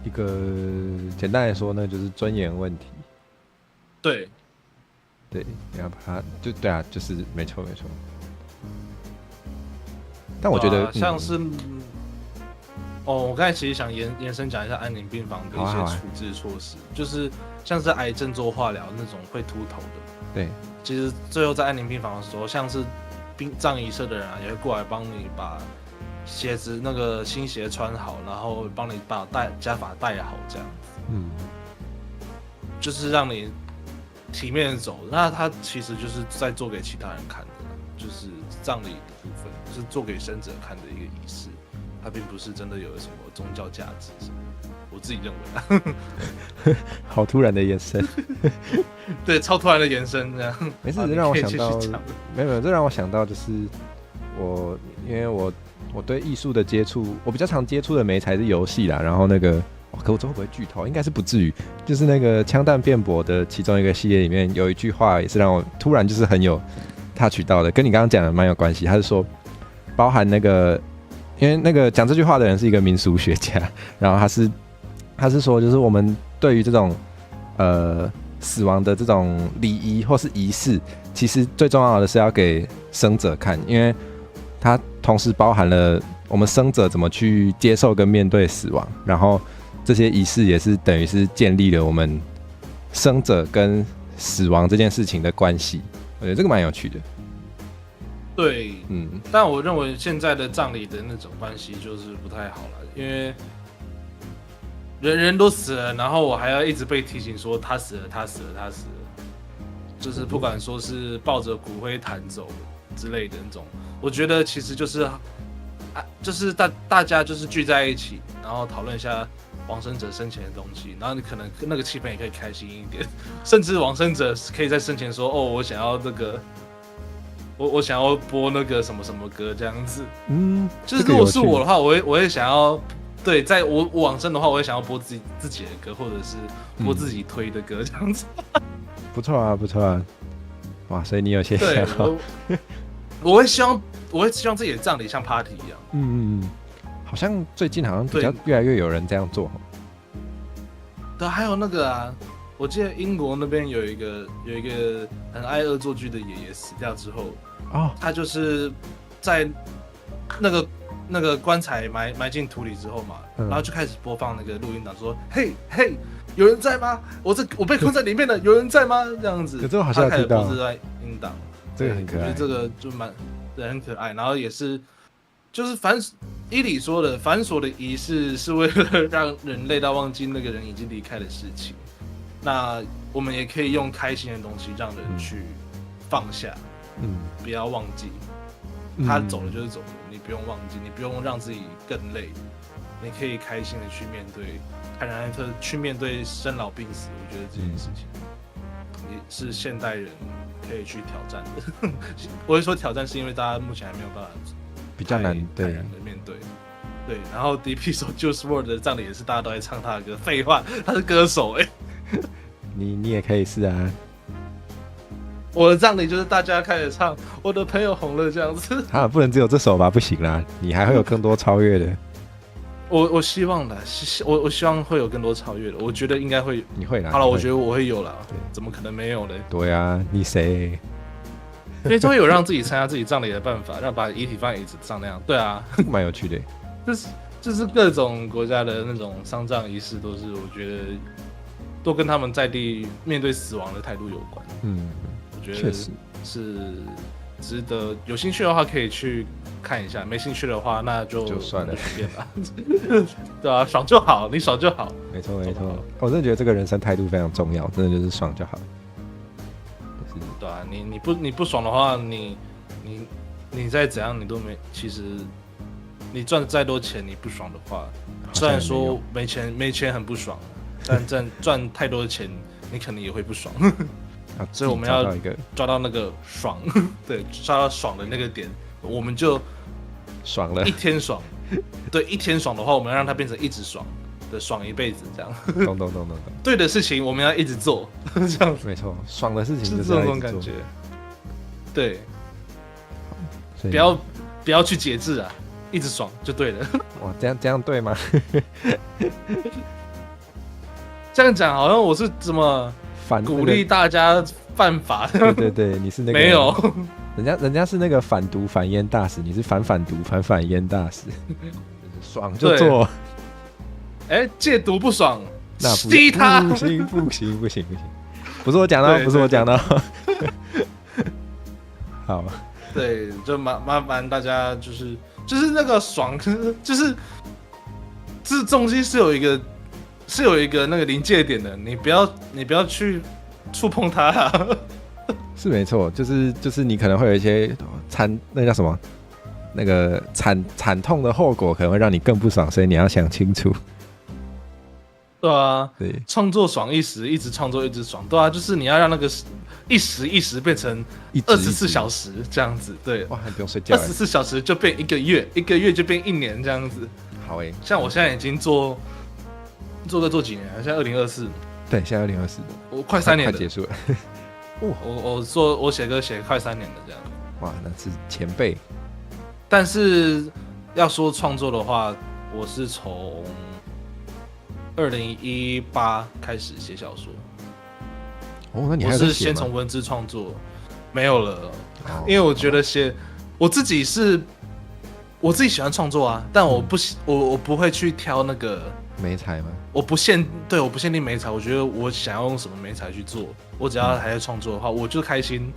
一个简单来说呢，就是尊严问题。对，你要把它对啊，就是没错。但我觉得像是我刚才其实想延伸讲一下安宁病房的一些处置措施，就是像是癌症做化疗那种会秃头的。对，其实最后在安宁病房的时候，像是葬仪社的人也会过来帮你把鞋子那个新鞋穿好，然后帮你把假发戴好，这样子。就是让你体面的走。那他其实就是在做给其他人看的，就是葬礼的部分，就是做给生者看的一个仪式。它并不是真的有什么宗教价值，我自己认为。好突然的延伸。对，超突然的延伸这样。没事，这让我想到，没有，这让我想到就是因为我对艺术的接触，我比较常接触的媒材是游戏啦，然后那个。可我这会不会剧透？应该是不至于。就是那个枪弹辩驳的其中一个系列里面有一句话，也是让我突然就是很有 touch 到的，跟你刚刚讲的蛮有关系。他是说，包含那个，因为那个讲这句话的人是一个民俗学家，然后他是说，就是我们对于这种死亡的这种礼仪或是仪式，其实最重要的是要给生者看，因为它同时包含了我们生者怎么去接受跟面对死亡，然后。这些仪式也是等于是建立了我们生者跟死亡这件事情的关系，我觉得这个蛮有趣的。对，但我认为现在的葬礼的那种关系就是不太好了，因为人都死了，然后我还要一直被提醒说他死了，他死了，他死了，就是不管说是抱着骨灰坛走之类的那种，我觉得其实就是大家就是聚在一起，然后讨论一下往生者生前的东西，然后你可能那个气氛也可以开心一点，甚至往生者可以在生前说，哦，我想要这个，我想要播那个什么什么歌这样子，就是如果是我的话，我会想要，对，在我往生的话，我会想要播自己的歌，或者是播自己推的歌这样子。不错啊，不错啊，哇，所以你有些对，我会希望自己的葬礼像 party 一样。好像最近好像比较越来越有人这样做。对，还有那个啊，我记得英国那边有一个很爱恶作剧的爷爷死掉之后，他就是在那个棺材埋进土里之后嘛，然后就开始播放那个录音档，说嘿嘿，有人在吗？我被困在里面了，有人在吗？这样子，这好像听到。他开始播这段音档，这个很可爱，我觉得这个就很可爱，然后也是。就是依理说的繁琐的仪式是为了让人累到忘记那个人已经离开的事情，那我们也可以用开心的东西让人去放下，不要忘记，他走了就是走了，你不用忘记，你不用让自己更累，你可以开心的去面对，坦然的去面对生老病死，我觉得这件事情也是现代人可以去挑战的。我会说挑战是因为大家目前还没有办法。比较难对面对，对，然后 DP 手 Juice WRLD 的葬礼也是大家都在唱他的歌，废话，他是歌手你也可以是啊，我的葬礼就是大家开始唱我的朋友红了这样子不能只有这首吧，不行啦，你还会有更多超越的。我希望的，我希望会有更多超越的，我觉得应该会，你会啦。好了，我觉得我会有啦，怎么可能没有呢？对啊，你谁？因为就会有让自己参加自己葬礼的办法，让把遗体放在椅子上那样。对啊，蛮有趣的。就是各种国家的那种丧葬仪式，都是我觉得都跟他们在地面对死亡的态度有关。我觉得是值得，有兴趣的话可以去看一下，没兴趣的话那就算了，随便吧。对啊，爽就好，你爽就好。没错没错，我真的觉得这个人生态度非常重要，真的就是爽就好。对啊，你不爽的话，你再怎样你都没，其实你赚再多钱，你不爽的话，虽然说没钱很不爽，但赚太多的钱，你肯定也会不爽。所以我们要抓到那个爽，对，抓到爽的那个点，我们就爽了，一天爽。对，一天爽的话，我们要让它变成一直爽。的爽一辈子这样，懂。对的事情我们要一直做，这样没错，爽的事情就是这种感觉。对，不要去节制啊，一直爽就对了。哇，这样对吗？这样讲好像我是怎么鼓励大家犯法的？对，你是那个没有，人家是那个反毒反烟大使，你是反毒反烟大使，爽就做。戒毒不爽，那吸他不行，不是我讲的，不是我讲的。好，对，就麻烦大家就是那个爽，就是这东西是有一个那个临界点的，你不要去触碰它啊。是没错，就是你可能会有一些那叫什么，那个惨痛的后果可能会让你更不爽，所以你要想清楚。对啊，对，创作爽一时，一直创作一直爽，对啊，就是你要让那个一时变成24小时这样子，对，哇，还不用睡觉，24小时就变1个月，1个月就变1年这样子。好像我现在已经做几年了，现在2024，对，现在2024，我快3年了，快结束了。我写歌写快3年了这样。哇，那是前辈。但是要说创作的话，我是从2018开始写小说。那你还是先从文字创作，没有了，因为我觉得我自己喜欢创作啊，但我不会去挑那个媒材吗？我不限定媒材，我觉得我想要用什么媒材去做，我只要还在创作的话，我就开心。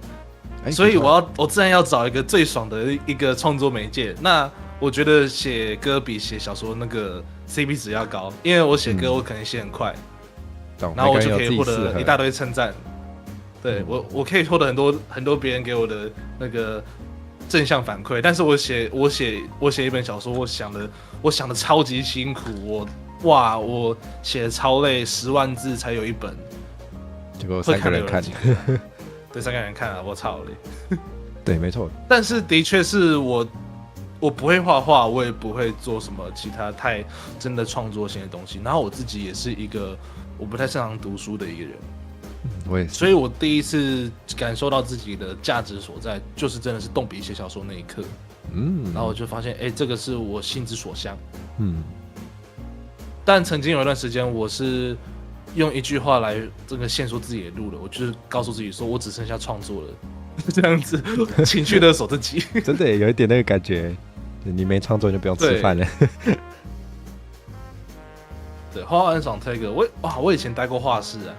所以我自然要找一个最爽的一个创作媒介。那我觉得写歌比写小说那个 CP 值要高，因为我写歌我可能写很快，然后我就可以获得一大堆称赞。对，我可以获得很多别人给我的那个正向反馈，但是我写一本小说，我想的超级辛苦，我写的超累，10万字才有一本，结果3个人看，对，3个人看啊，我操嘞！对，没错。但是的确是我不会画画，我也不会做什么其他太真的创作性的东西。然后我自己也是一个我不太擅长读书的一个人，我也是。所以我第一次感受到自己的价值所在，就是真的是动笔写小说那一刻。然后我就发现，这个是我心之所向。但曾经有一段时间，我是用一句话来这个限缩自己的路了，我就是告诉自己说，我只剩下创作了，这样子情绪勒索自己。真的有一点那个感觉，你没创作就不用吃饭了。对，画画很爽。推个我以前待过画室啊。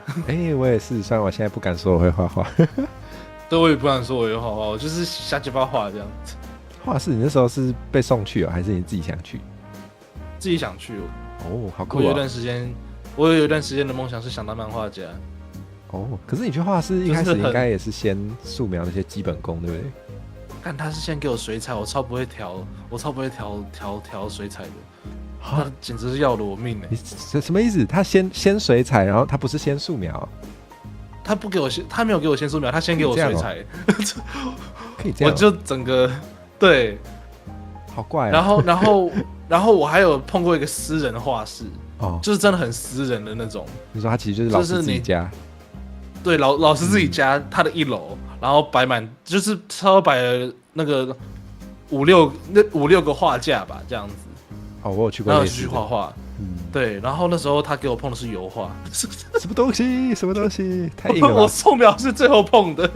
我也是，虽然我现在不敢说我会画画。对，我也不敢说我会画画，我就是瞎鸡巴画这样子。画室，你那时候是被送去还是你自己想去？自己想去好酷我有一段时间的梦想是想当漫画家。可是你去画室一开始应该也是先素描那些基本功，对不对？看他是先给我水彩，我超不会调水彩的，他简直是要了我命你什么意思？他先水彩，然后他不是先素描？他没有给我先素描，他先给我水彩。可以这样？我就整个对，好怪然后我还有碰过一个私人画室，就是真的很私人的那种。你说他其实就是老师自己家？对，老师自己家，他的1楼，然后摆满就是超摆了那个五六个画架吧，这样子。我有去过。然后去画画。对，然后那时候他给我碰的是油画。什么东西？太硬了吧。我素描是最后碰的。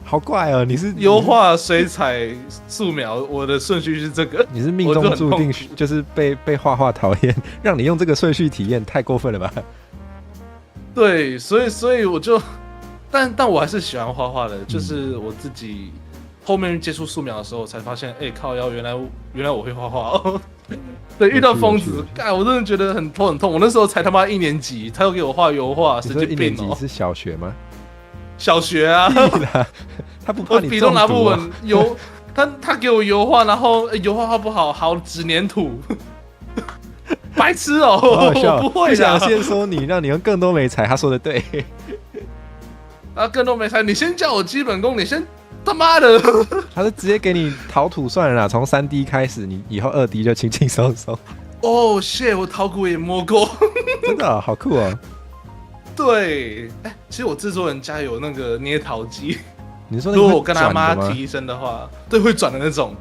好怪哦！你是油画、水彩、素描，我的顺序是这个。你是命中注定就是被画画讨厌，让你用这个顺序体验，太过分了吧？对，所以我就，但我还是喜欢画画的。就是我自己后面接触素描的时候，才发现，靠腰，原来我会画画。对，遇到疯子，我真的觉得很痛。我那时候才他妈1年级，他又给我画油画，神经病1年级是小学吗？小学啊，他不怕你中毒，我笔都拿不稳，他给我油画，然后油画不好，好纸粘土，白痴哦！我不会的。想先说你，让你用更多媒材，他说的对。更多媒材，你先教我基本功，你先他妈的，他是直接给你陶土算了啦，从3D 开始，你以后2D 就轻轻松松。shit， 我陶鼓也摸过，真的好酷哦。对，其实我制作人家有那个捏陶机。你说如果我跟他妈提升的话，对，会转的那种。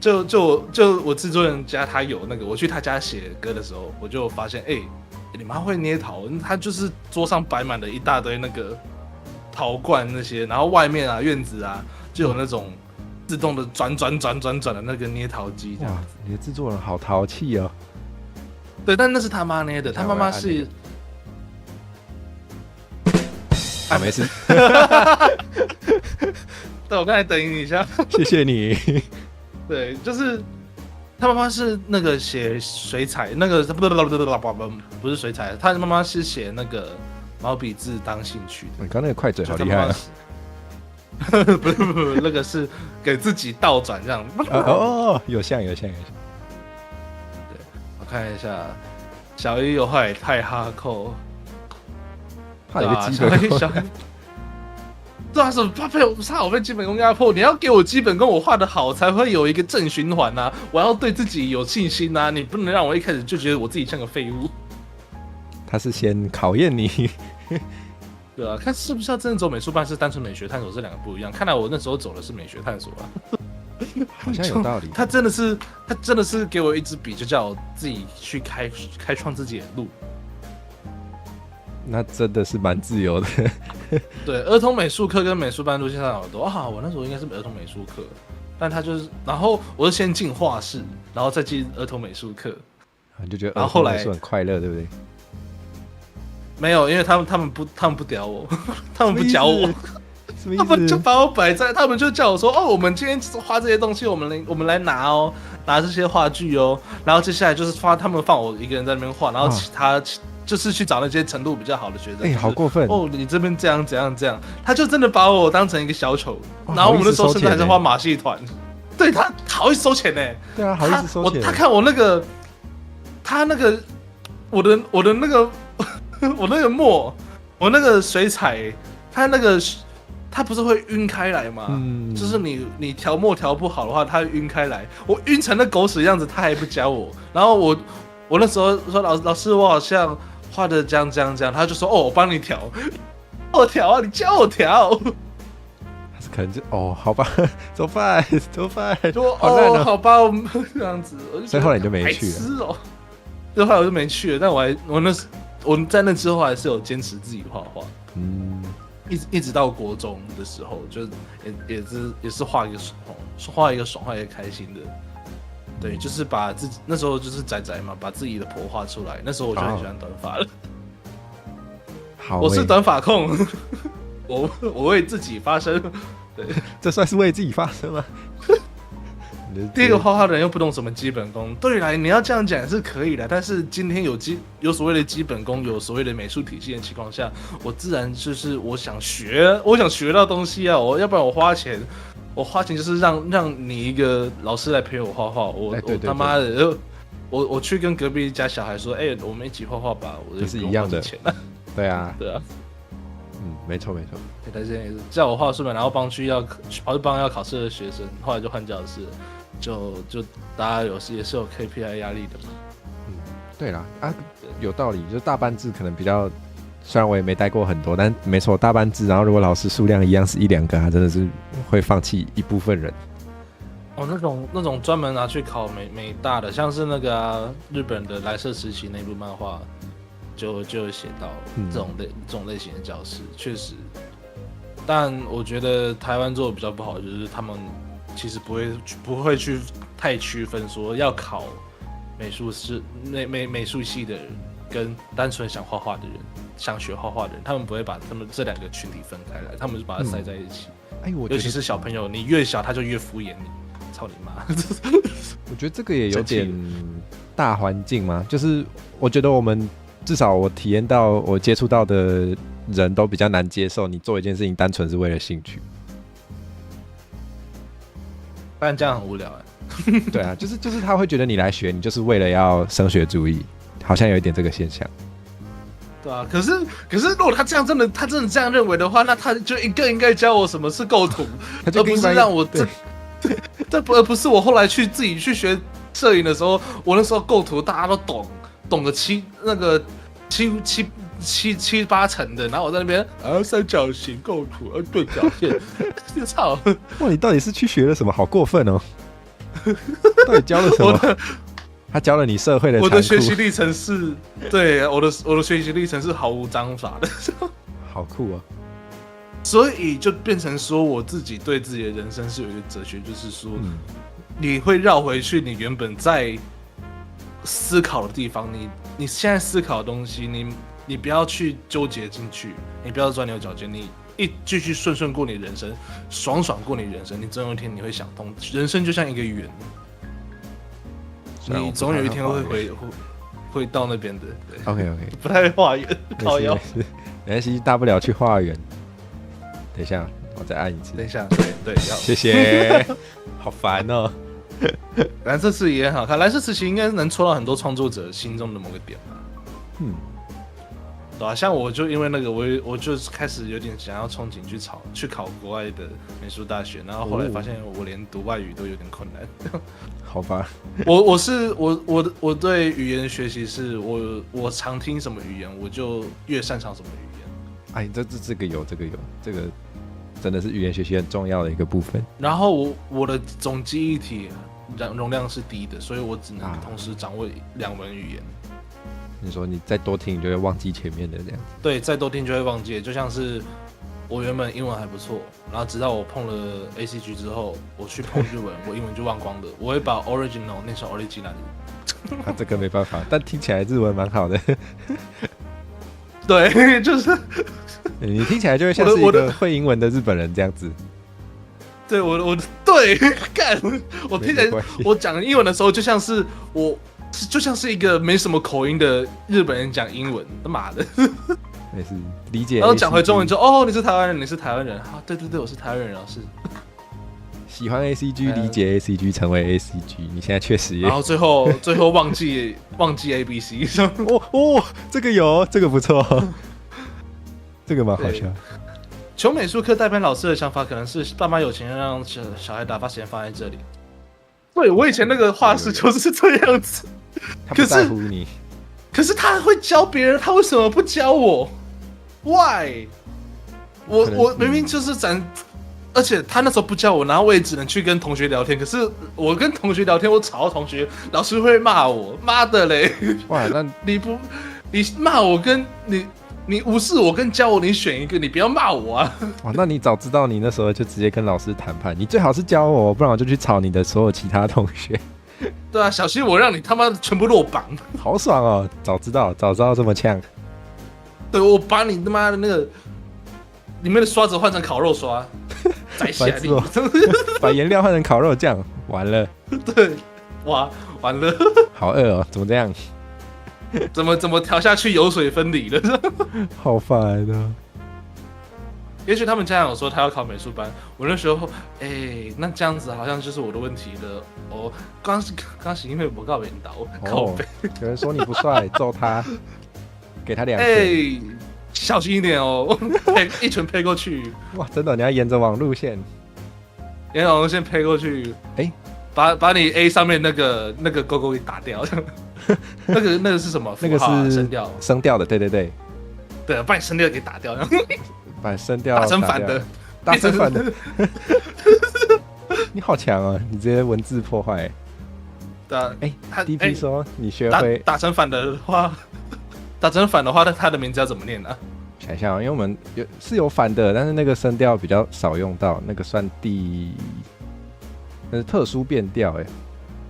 就我制作人家他有那个，我去他家写歌的时候，我就发现，你妈会捏陶，他就是桌上摆满了一大堆那个陶罐那些，然后外面啊院子啊就有那种自动的转的那个捏陶机。哇，你的制作人好淘气哦。对，但那是他妈捏的，他妈妈是。没事。对，我刚才等你一下。谢谢你。对，就是他妈妈是那个写水彩，那个不是水彩，他妈妈是写那个毛笔字当兴趣的。你刚那个快嘴好厉害啊！不，那个是给自己倒转这样。有像。对，我看一下，小一有画也太哈扣。对啊，小一对啊，什么怕我被基本功压迫？你要给我基本功，我画得好才会有一个正循环啊！我要对自己有信心啊！你不能让我一开始就觉得我自己像个废物。他是先考验你。对啊，看是不是要真的走美术班，是单纯美学探索，这2个不一样。看来我那时候走的是美学探索啊。好像有道理。他真的是给我一支笔，就叫我自己去开创自己的路。那真的是蛮自由的。对，儿童美术课跟美术班路线上有多我那时候应该是儿童美术课，但他就是，然后我是先进画室，然后再进儿童美术课，你就觉得儿童美术很快乐，对不对？没有，因为他们不屌我，他们不教我。什么意思？他们就把我摆在，他们就叫我说，哦，我们今天画这些东西，我们来拿哦，拿这些话剧哦，然后接下来就是他们放我一个人在那边画，然后其他就是去找那些程度比较好的学生。好过分哦！你这边这样，他就真的把我当成一个小丑。然后我们那时候甚至还在画马戏团，对他好意思收钱呢。对啊，好意思收钱。他看我那个，他那个我的那个我那个墨，我那个水彩，它不是会晕开来吗？就是你调墨调不好的话，它会晕开来。我晕成那狗屎样子，他还不教我。然后我那时候说老师，我好像画的这样，他就说哦，我帮你调，我调啊，你教我调。他可能就好吧，怎么办？说好烂好吧，我们这样子。所以后来你就没去了。所以后来我就没去了。但我在那之后还是有坚持自己画画。一直到国中的时候，就也是画一个爽，画一个开心的。对，就是把自己那时候就是宅嘛，把自己的婆画出来。那时候我就很喜欢短发了。好，我是短发控，我为自己发声。对，这算是为自己发声吗？第一个画画的人又不懂什么基本功，对啦，你要这样讲是可以的。但是今天有所谓的基本功，有所谓的美术体系的情况下，我自然就是我想学到东西啊！要不然我花钱就是让你一个老师来陪我画画，我他妈的，我去跟隔壁家小孩说，我们一起画画吧，我就是一样的钱。对啊，没错。他现在也是叫我画书本，然后帮要考试的学生，后来就换教室。就大家也是有 KPI 压力的嘛。对啦，有道理，就是大班制可能比较，虽然我也没带过很多，但没错，大班制，然后如果老师数量一样是1-2个，他真的是会放弃一部分人。那种专门拿去考美大的，像是那个日本的来社时期那部漫画，就有写到这种类型的教室，确实。但我觉得台湾做的比较不好，就是他们其实不会去太区分说要考美术系的人跟单纯想画画的人、想学画画的人，他们不会把他们这两个群体分开来，他们就把它塞在一起。尤其是小朋友，你越小他就越敷衍你，操你妈！我觉得这个也有点大环境嘛，就是我觉得至少我体验到、我接触到的人都比较难接受你做一件事情单纯是为了兴趣。不然这样很无聊对啊，就是他会觉得你来学，你就是为了要升学主义，好像有一点这个现象。对啊，可是如果他真的这样认为的话，那他就更应该教我什么是构图，而不是让我而不是我后来自己去学摄影的时候，我那时候构图大家都懂个七八成的，然后我在那边三角形构图对角线，操！哇，你到底是去学了什么？好过分哦！到底教了什么？他教了你社会的残酷。我的学习历程是，对，我的学习历程是毫无章法的，好酷啊！所以就变成说，我自己对自己的人生是有一个哲学，就是说，你会绕回去你原本在思考的地方，你现在思考的东西，你不要去纠结进去，你不要钻牛角尖，你继续顺过你的人生，爽过你的人生，你总有一天你会想通，人生就像一个圆。你总有一天会到那边的。OK， 不太会画圆，靠腰。没关系，大不了去画圆。等一下，我再按一次。等一下，对，要。谢谢。好烦哦。蓝色时期也很好看，蓝色时期应该能戳到很多创作者心中的某个点吧。对啊，像我就因为那个，我就开始有点想要憧憬去考国外的美术大学，然后后来发现我连读外语都有点困难。好吧，我对语言学习是我常听什么语言，我就越擅长什么语言。哎，这个有，这个真的是语言学习很重要的一个部分。然后我的总记忆体容量是低的，所以我只能同时掌握2门语言。你说你再多听，你就会忘记前面的这样子。对，再多听就会忘记，就像是我原本英文还不错，然后直到我碰了 ACG 之后，我去碰日文，我英文就忘光了。我会把 original 念成 original。这个没办法，但听起来日文蛮好的。对，就是你听起来就会像是一个会英文的日本人这样子。对我对干，我听起来我讲英文的时候，就像是一个没什么口音的日本人讲英文，他妈的。没事，理解。然后讲回中文就哦，你是台湾人，你是台湾人啊？对，我是台湾人，老师。喜欢 ACG， 理解 ACG， 成为 ACG， 你现在确实也。然后最后忘记 ABC。这个有，这个不错，这个蛮好笑。穷美术课代班老师的想法可能是爸妈有钱让小孩打发时间放在这里。对，我以前那个画室就是这样子。他不在乎你，可是他会教别人，他为什么不教我 ？Why？ 我明明就是而且他那时候不教我，然后我也只能去跟同学聊天。可是我跟同学聊天，我吵到同学，老师会骂我，妈的嘞！哇，那你骂我跟你无视我跟教我，你选一个，你不要骂我啊！哇，那你早知道你那时候就直接跟老师谈判，你最好是教我，不然我就去吵你的所有其他同学。对啊，小心我让你他妈全部落榜！好爽哦！早知道这么呛。对，我把你他妈的那个里面的刷子换成烤肉刷，摘下来，把颜料换成烤肉酱，完了。对，哇，完了，好饿哦！怎么这样？怎么调下去油水分离了？好烦啊！也许他们家长有说他要考美术班，我那时候，那这样子好像就是我的问题了。哦，刚是因为我告领导，靠背。有人说你不帅，揍他，给他2拳。小心一点哦，一拳拍过去。哇，真的，你要沿着网路线，沿着网路线拍过去。把你 A 上面那个勾勾给打掉。那个是什么？那个是声调的，对。对，把你声调给打掉。把声调打成反的，打成反的。你好强啊！你直接文字破坏。对啊，DP 说你学会打成反的话，他的名字要怎么念呢？想一下，因为我们有反的，但是那个声调比较少用到，那个算那是特殊变调哎。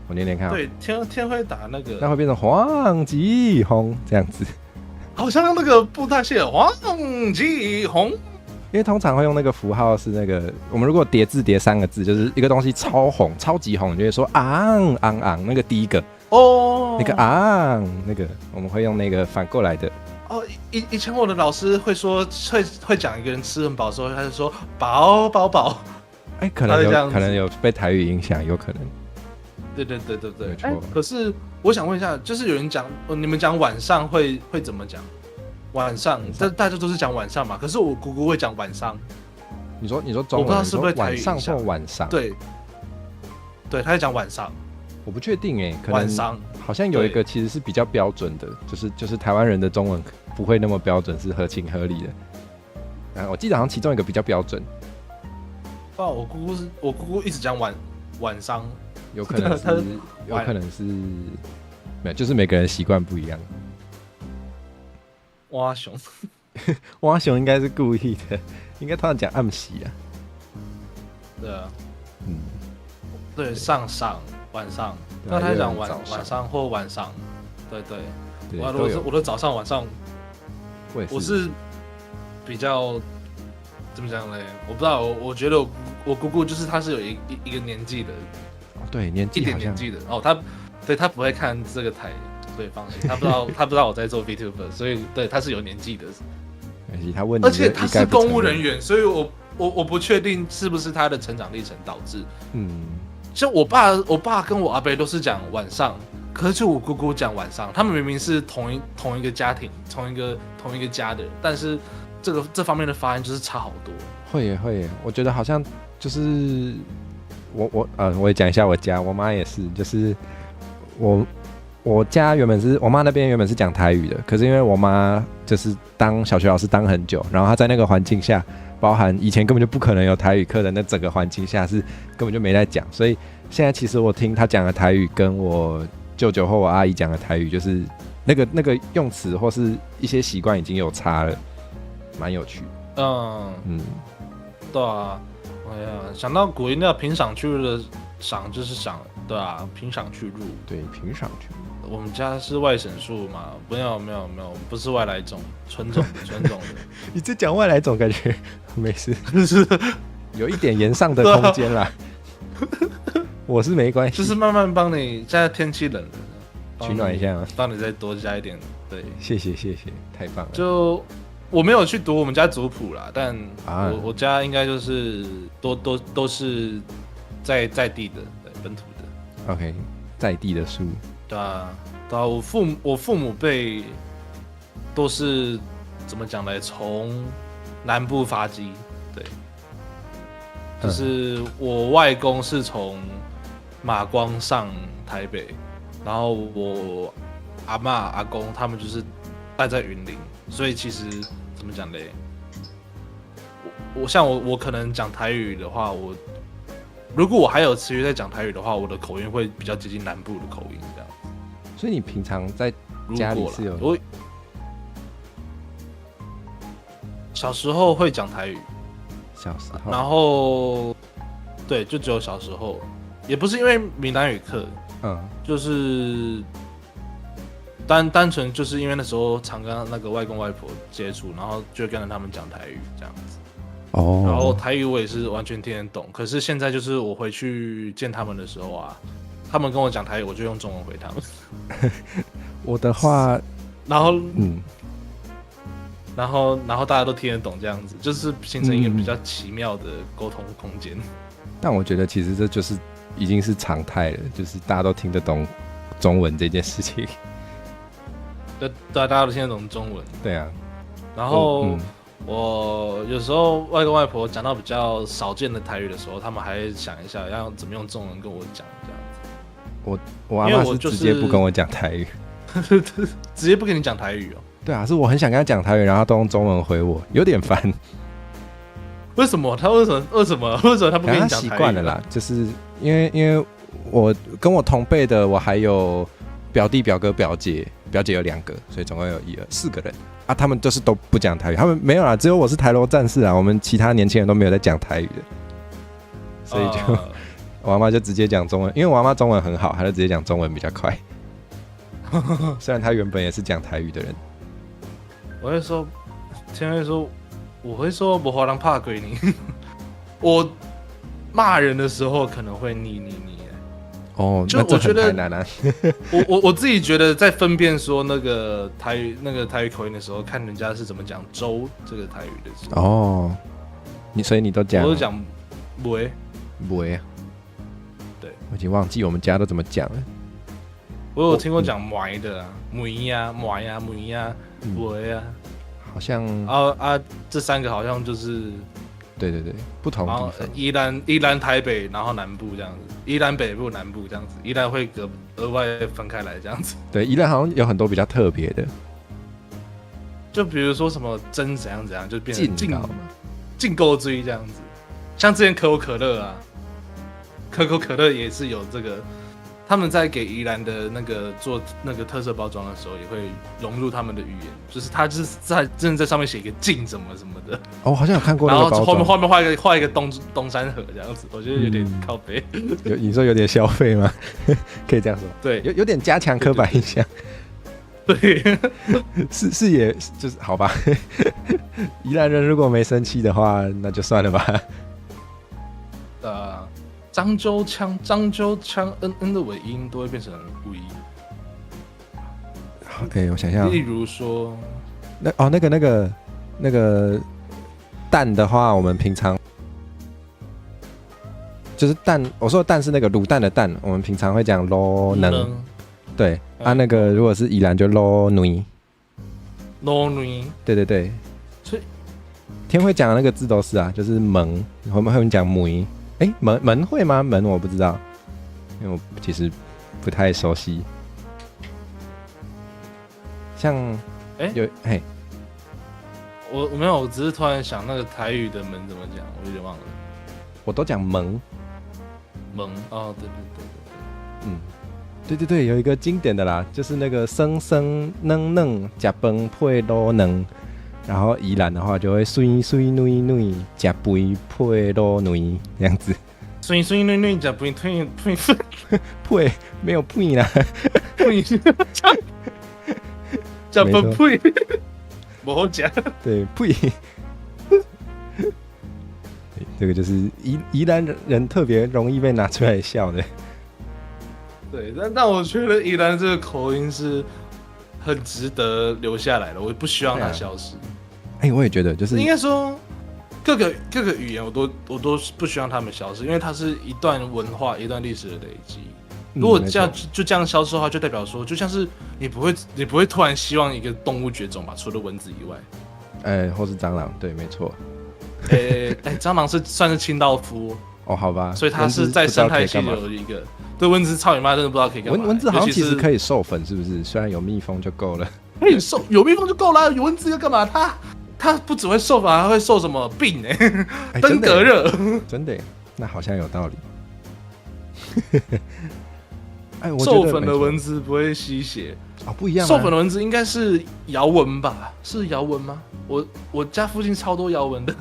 我念念看。对，天会打那个，那会变成黄吉红这样子。好像那个布袋戏黄吉红，因为通常会用那个符号是那个，我们如果叠字叠3个字，就是一个东西超红、超级红，你就会说昂，那个第一个那个昂，那个我们会用那个反过来的。以前我的老师会说会讲一个人吃很饱的时候，他就说饱，可能有被台语影响，有可能。对，没错。可是我想问一下，就是有人讲，你们讲晚上会怎么讲？晚上，大家都是讲晚上嘛。可是我姑姑会讲晚上。你说中文，我不知道是不是台语晚上或晚上？对，他在讲晚上。我不确定可能晚上好像有一个其实是比较标准的，就是台湾人的中文不会那么标准，是合情合理的。我记得好像其中一个比较标准。我姑姑一直讲晚上。有可能是，没有，就是每个人习惯不一样。蛙熊应该是故意的，应该通常讲暗时啊。对啊，对，上晚上，那他讲晚上或晚上，对，我的早上晚上，我是比较怎么讲嘞？我不知道，我觉得我姑姑就是她是有一个年纪的。对，一点年纪的他不会看这个台，所以放心，他不知道我在做 VTuber， 所以对他是有年纪的。他问你，而且他是公务人员，所以我不确定是不是他的成长历程导致。像我爸跟我阿伯都是讲晚上，可是就我姑姑讲晚上，他们明明是同一个家庭，同一个家的人，但是这方面的发音就是差好多。会耶，我觉得好像就是。我也讲一下我家，我妈也是，就是我家我妈那边原本是讲台语的，可是因为我妈就是当小学老师当很久，然后她在那个环境下，包含以前根本就不可能有台语课的那整个环境下是根本就没在讲，所以现在其实我听她讲的台语跟我舅舅或我阿姨讲的台语，就是那个用词或是一些习惯已经有差了，蛮有趣。对啊。想到古音那个评赏去入的赏就是赏，对啊，评赏去入，对，评赏去入。我们家是外省树嘛，没有，不是外来种，纯种的。你这讲外来种感觉没事，有一点延上的空间啦。我是没关系，就是慢慢帮你，现在天气冷了，取暖一下嘛，帮你再多加一点。对，谢谢，太棒了。就我没有去读我们家族谱啦，但我家应该就是都是在地的，对，本土的。OK， 在地的树。对啊，我父母辈都是怎么讲呢？从南部发迹，对，就是我外公是从马光上台北，然后我阿嬷阿公他们就是待在云林，所以其实怎么讲嘞？我可能讲台语的话，如果我还有持续在讲台语的话，我的口音会比较接近南部的口音这样。所以你平常在家里是有？我小时候会讲台语，小时候，然后对，就只有小时候，也不是因为闽南语课，就是单纯就是因为那时候常跟那个外公外婆接触，然后就跟着他们讲台语这样子。然后台语我也是完全听得懂，可是现在就是我回去见他们的时候啊，他们跟我讲台语，我就用中文回他们。我的话，然后大家都听得懂，这样子就是形成一个比较奇妙的沟通空间。但我觉得其实这就是已经是常态了，就是大家都听得懂中文这件事情。对，大家都听得懂中文。对啊，然后我有时候外公外婆讲到比较少见的台语的时候，他们还想一下要怎么用中文跟我讲这样子。我阿嬷是直接不跟我讲台语，直接不跟你讲台语哦。对啊，是我很想跟他讲台语，然后他都用中文回我，有点烦。为什么他为什么他不跟你讲台语？他习惯了啦，就是因为我跟我同辈的，我还有表弟、表哥、表姐有2个，所以总共有4个人啊。他们就是都不讲台语，他们没有啦，只有我是台罗战士啊。我们其他年轻人都没有在讲台语的，所以就我阿嬷就直接讲中文，因为我阿嬷中文很好，她就直接讲中文比较快。虽然她原本也是讲台语的人。我会说，我会说不华人怕鬼你。我骂人的时候可能会你。哦，就我觉得难啊。我自己觉得在分辨说那个台语口音的时候，看人家是怎么讲州这个台语的时候。哦，所以你都讲？我都讲喂。对，我已经忘记我们家都怎么讲了。我有听过讲麦的啊，梅呀，喂啊，好像这3个好像就是对，不同地方。宜兰台北，然后南部这样子，宜兰北部南部这样子，宜兰会额外分开来这样子。对，宜兰好像有很多比较特别的，就比如说什么真怎样，就变成进沟追这样子。像之前可口可乐啊，可口可乐也是有这个。他们在给宜兰的那个做那个特色包装的时候，也会融入他们的语言，就是他就是真的在上面写一个“进”什么的。哦，好像有看过那个包装。然后后面画一个东山河这样子，我觉得有点靠北。你说有点消费吗？可以这样说。对，有点加强刻板印象。对，是也就是好吧。宜兰人如果没生气的话，那就算了吧。漳州腔的尾音都会变成尾。我想想，例如说，那个蛋的话，我们平常就是蛋，我说的蛋是那个卤蛋的蛋，我们平常会讲卤能。对那个如果是宜兰就卤女。对，所以天会讲的那个字都是啊，就是门，我们会讲梅。门会吗？门我不知道，因为我其实不太熟悉。像我没有，我只是突然想那个台语的门怎么讲，我有点忘了。我都讲门哦，对，有一个经典的啦，就是那个生嫩吃饭配卤卵。然后宜兰的话就会水嫩吃肥配卤卵这样子。水嫩吃肥配配没有配啦。呸，叫不呸，不好讲。对，呸。这个就是宜兰人特别容易被拿出来笑的。对，但我觉得宜兰这个口音是很值得留下来的，我不希望它消失。我也觉得，就是应该说各个语言我都不希望它们消失，因为它是一段文化、一段历史的累积。如果这样消失的话，就代表说，就像是你不会突然希望一个动物绝种吧？除了蚊子以外，或是蟑螂，对，没错。蟑螂算是清道夫哦，好吧，所以它是在生态系有一个。对，蚊子操你妈，真的不知道可以干嘛。蚊子好像其实可以授粉，是不是？虽然有蜜蜂就够了。可以有蜜蜂就够了，有蚊子要干嘛？它不只会授粉，还会受什么病登革热。真的耶，那好像有道理。授粉的蚊子不会吸血不一样。授粉的蚊子应该是摇蚊吧？是摇蚊吗？我家附近超多摇蚊的。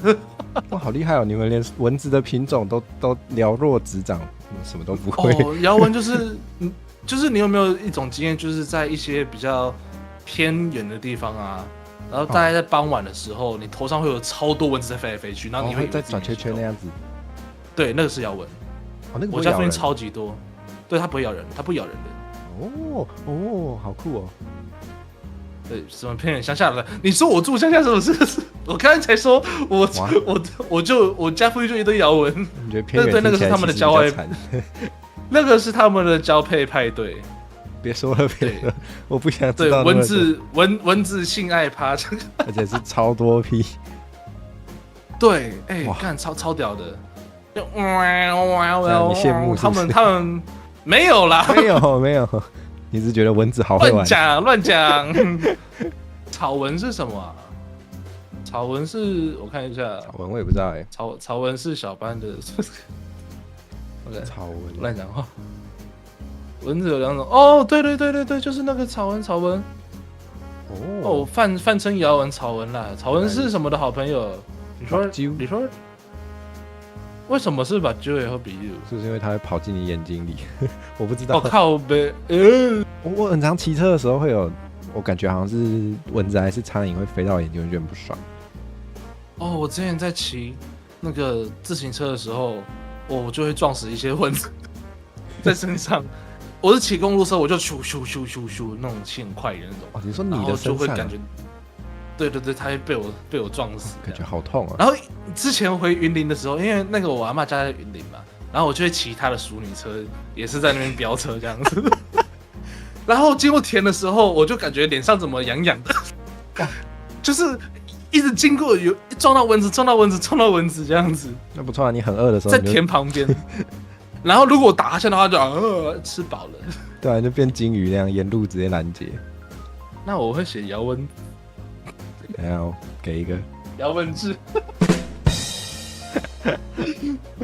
哇，好厉害哦！你们连蚊子的品种都了若指掌，什么都不会。摇蚊就是你有没有一种经验，就是在一些比较偏远的地方啊，然后大概在傍晚的时候，你头上会有超多蚊子在飞来飞去，然后你会在转圈圈那样子。对，那个是摇蚊。那个我家附近超级多。对，它不会咬人，它不咬人的。好酷哦！对，什么偏远乡下的？你说我住乡下是不是？我刚才才说我家附近就一堆摇蚊。你觉得偏远？对，那个是他们的交配，那个是他们的交配派对。别说了，我不想知道。对，蚊子性爱趴，而且是超多批。对，干超屌的。你羡慕他们没有啦，没有，你是觉得蚊子好会玩？乱讲。草蚊是什么啊？草蚊是我看一下，草蚊我也不知道草蚊是小班的。草蚊乱讲话。蚊子有两种对，就是那个草蚊。泛称摇蚊草蚊啦。草蚊是什么的好朋友？你说。为什么是把揪也和比喻？是不是因为它会跑进你眼睛里？我不知道。靠呗！我很常骑车的时候会有，我感觉好像是蚊子还是苍蝇会飞到眼睛，我觉得很不爽。我之前在骑那个自行车的时候，我就会撞死一些蚊子在身上。我是骑公路车，我就咻那种骑很快的那种。你说你的身上，就会感觉。对，他会被我撞死，感觉好痛啊！然后之前回云林的时候，因为那个我阿嬷家在云林嘛，然后我就会骑她的淑女车，也是在那边飙车这样子。然后经过田的时候，我就感觉脸上怎么痒痒的，就是一直经过有撞到蚊子这样子。那不错啊，你很饿的时候在田旁边，然后如果我打哈欠的话，就吃饱了。对啊，就变金鱼那样，沿路直接拦截。那我会写摇蚊。然后给一个摇蚊字。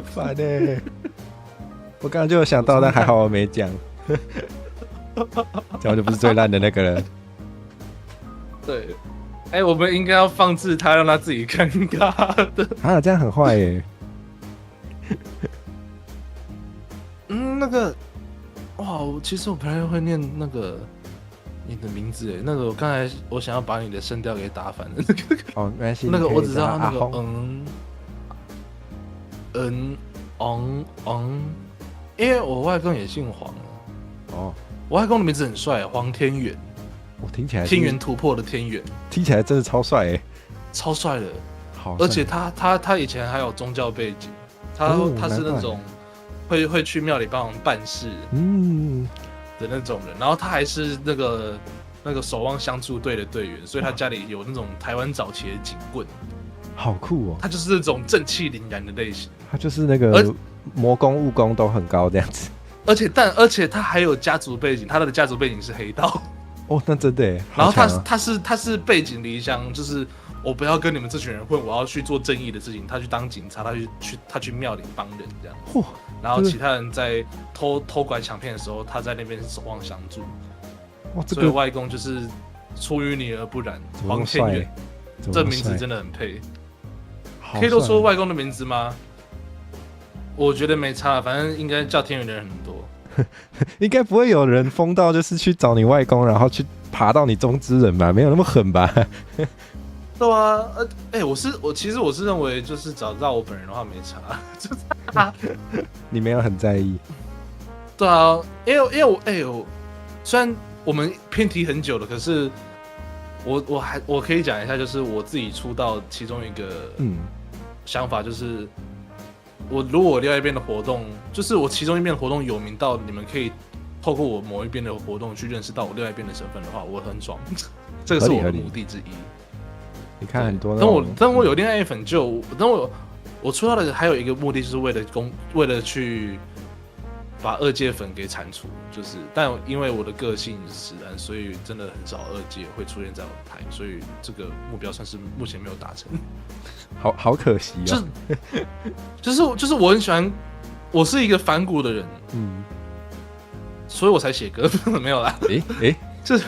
烦欸！我刚刚就有想到，但还好我没讲。这样就不是最烂的那个人。对，我们应该要放置他，让他自己尴尬的。这样很坏耶。那个，其实我不太会念那个。你的名字那个我刚才我想要把你的声调给打反了。没关系。那个我只知道那个因为我外公也姓黄。我外公的名字很帅，黄天元。听起来天元突破的天元，听起来真的超帅耶，超帅的。好，而且他以前还有宗教背景，他是那种会去庙里帮忙办事。的那种人，然后他还是那个守望相助队的队员，所以他家里有那种台湾早期的警棍，好酷哦！他就是那种正气凛然的类型，他就是那个魔功武功都很高这样子，而且他还有家族背景，他的家族背景是黑道。那真的耶。然后他是背井离乡，就是我不要跟你们这群人混，我要去做正义的事情。他去当警察，他去庙里帮人这样。然后其他人在偷拐抢骗的时候，他在那边守望相助。所以外公就是出淤泥而不染，黄天元，这名字真的很配。可以都说外公的名字吗？我觉得没差，反正应该叫天元的人很多。应该不会有人疯到就是去找你外公，然后去爬到你中之人吧？没有那么狠吧？对啊，其实我是认为，就是找到我本人的话没差，就是你没有很在意。对啊，因为我虽然我们偏题很久了，可是我可以讲一下，就是我自己出道其中一个想法，就是如果我另外一边的活动，就是我其中一边的活动有名到你们可以透过我某一边的活动去认识到我另外一边的身份的话，我很爽，这个是我的目的之一。你看很多等我有恋爱粉等我出道的还有一个目的，就是为了去把二届粉给铲除，但因为我的个性使然，所以真的很少二届会出现在我的台，所以这个目标算是目前没有达成。好可惜哦。就是我很喜欢，我是一个反骨的人，所以我才写歌，没有啦。就是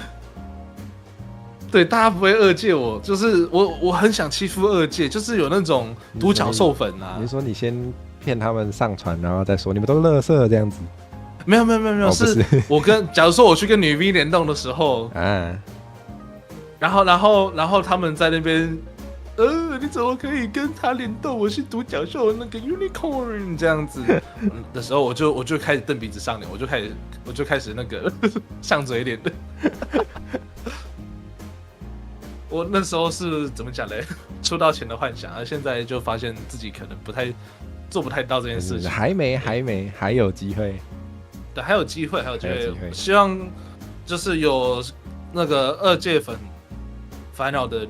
对大家不会二届我，就是我很想欺负二届，就是有那种独角兽粉啊。你说你先骗他们上传，然后再说你们都垃圾这样子？没有，是我假如说我去跟女 V 联动的时候，然后他们在那边，你怎么可以跟他联动？我是独角兽那个 unicorn 这样子的时候，我就开始瞪鼻子上脸，我就开始那个上嘴脸的。我那时候是怎么讲嘞？出道前的幻想，而现在就发现自己可能做不太到这件事情。还没，还有机会。对，还有机会。希望就是有那个二届粉烦恼的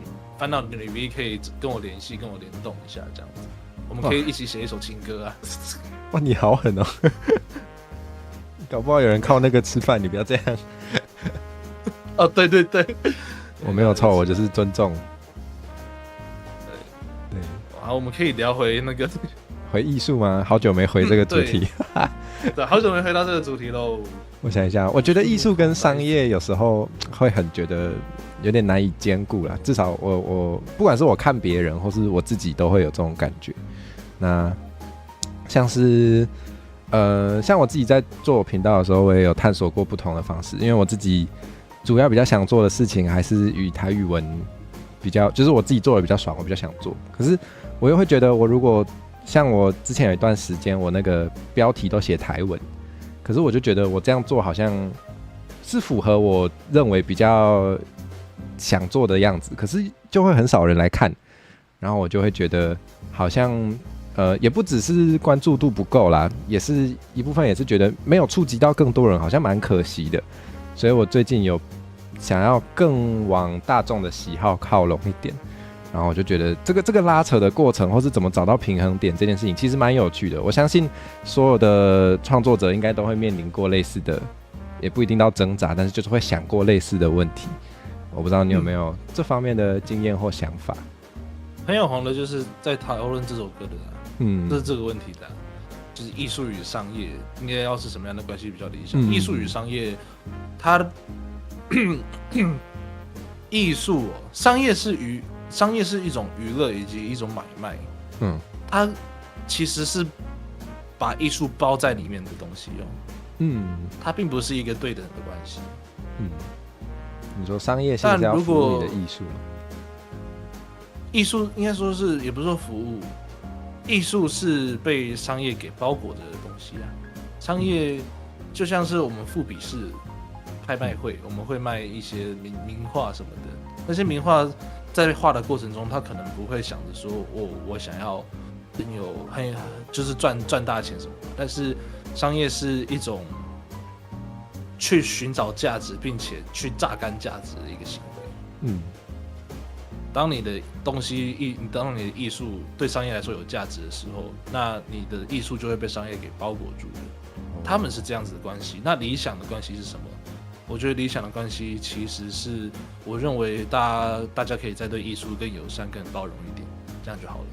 女 V 可以跟我联系，跟我联动一下，这样子，我们可以一起写一首情歌啊！哇，你好狠哦！搞不好有人靠那个吃饭，你不要这样。哦，对，我没有错，我就是尊重。对，好，我们可以聊回那个回艺术吗？好久没回这个主题。对，好久没回到这个主题喽。我想一下，我觉得艺术跟商业有时候会很觉得有点难以兼顾啦。至少我不管是我看别人，或是我自己，都会有这种感觉。那像是像我自己在做我频道的时候，我也有探索过不同的方式，因为我自己主要比较想做的事情还是与台语文比较，就是我自己做的比较爽，我比较想做。可是我又会觉得，我如果像我之前有一段时间，我那个标题都写台文，可是我就觉得我这样做好像是符合我认为比较想做的样子，可是就会很少人来看，然后我就会觉得好像也不只是关注度不够啦，也是一部分也是觉得没有触及到更多人，好像蛮可惜的。所以我最近有想要更往大众的喜好靠拢一点。然后我就觉得这个拉扯的过程，或是怎么找到平衡点这件事情，其实蛮有趣的。我相信所有的创作者应该都会面临过类似的，也不一定到挣扎，但是就是会想过类似的问题。我不知道你有没有这方面的经验或想法？很有红的就是在讨论这首歌的就是这个问题的就是艺术与商业应该要是什么样的关系比较理想？艺术与商业，它艺术商业是一种娱乐以及一种买卖，它其实是把艺术包在里面的东西它并不是一个对等的关系，你说商业性是要服务你的艺术吗？艺术应该说是，也不是说服务，艺术是被商业给包裹着的东西啊。商业就像是我们富比士拍卖会，我们会卖一些名画什么的，那些名画在画的过程中，他可能不会想着说我想要就是赚大钱什么的，但是商业是一种去寻找价值，并且去榨干价值的一个行为。当你的东西当你的艺术对商业来说有价值的时候，那你的艺术就会被商业给包裹住的。他们是这样子的关系。那理想的关系是什么？我觉得理想的关系其实是，我认为大家可以再对艺术更友善、更包容一点，这样就好了。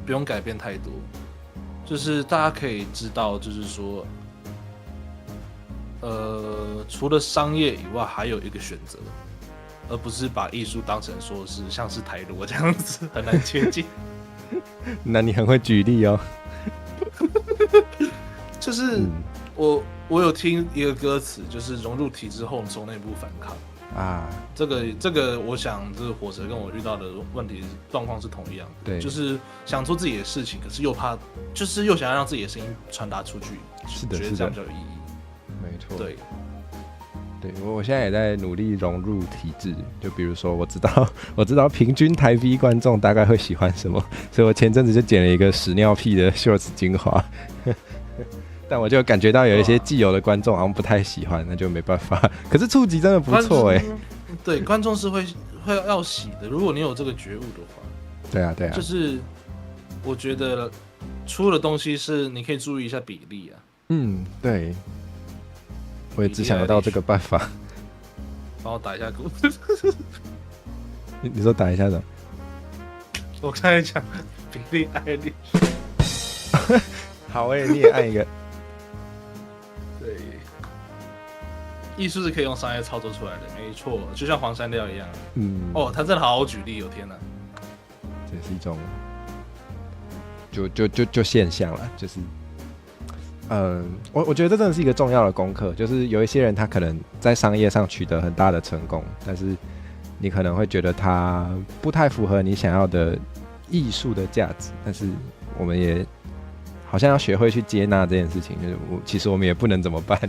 不用改变太多，就是大家可以知道，就是说，除了商业以外，还有一个选择。而不是把艺术当成说是像是台罗这样子很难接近。那你很会举例哦。就是我有听一个歌词，就是融入体制后从内部反抗啊。这个，我想就是火蛇跟我遇到的问题状况是同一样的，对，就是想做自己的事情，可是又怕，就是又想要让自己的声音传达出去，是的，觉得这样就有意义。没错，对。对，我现在也在努力融入体制，就比如说我知道平均台 B 观众大概会喜欢什么，所以我前阵子就剪了一个屎尿屁的 shorts 精华，但我就感觉到有一些既有的观众好像不太喜欢，那就没办法。可是触及真的不错哎，对，观众是会要喜的，如果你有这个觉悟的话。对啊，对啊，就是我觉得出的东西是你可以注意一下比例啊。嗯，对。我也只想得到这个办法。帮我打一下鼓。你说打一下的？我刚才讲比例爱丽。好你也按一个。对，艺术是可以用商业操作出来的，没错，就像黄山料一样。哦，他真的好好举例，天哪！这是一种，就现象了，就是。我觉得这真的是一个重要的功课，就是有一些人他可能在商业上取得很大的成功，但是你可能会觉得他不太符合你想要的艺术的价值，但是我们也好像要学会去接纳这件事情，就是其实我们也不能怎么办。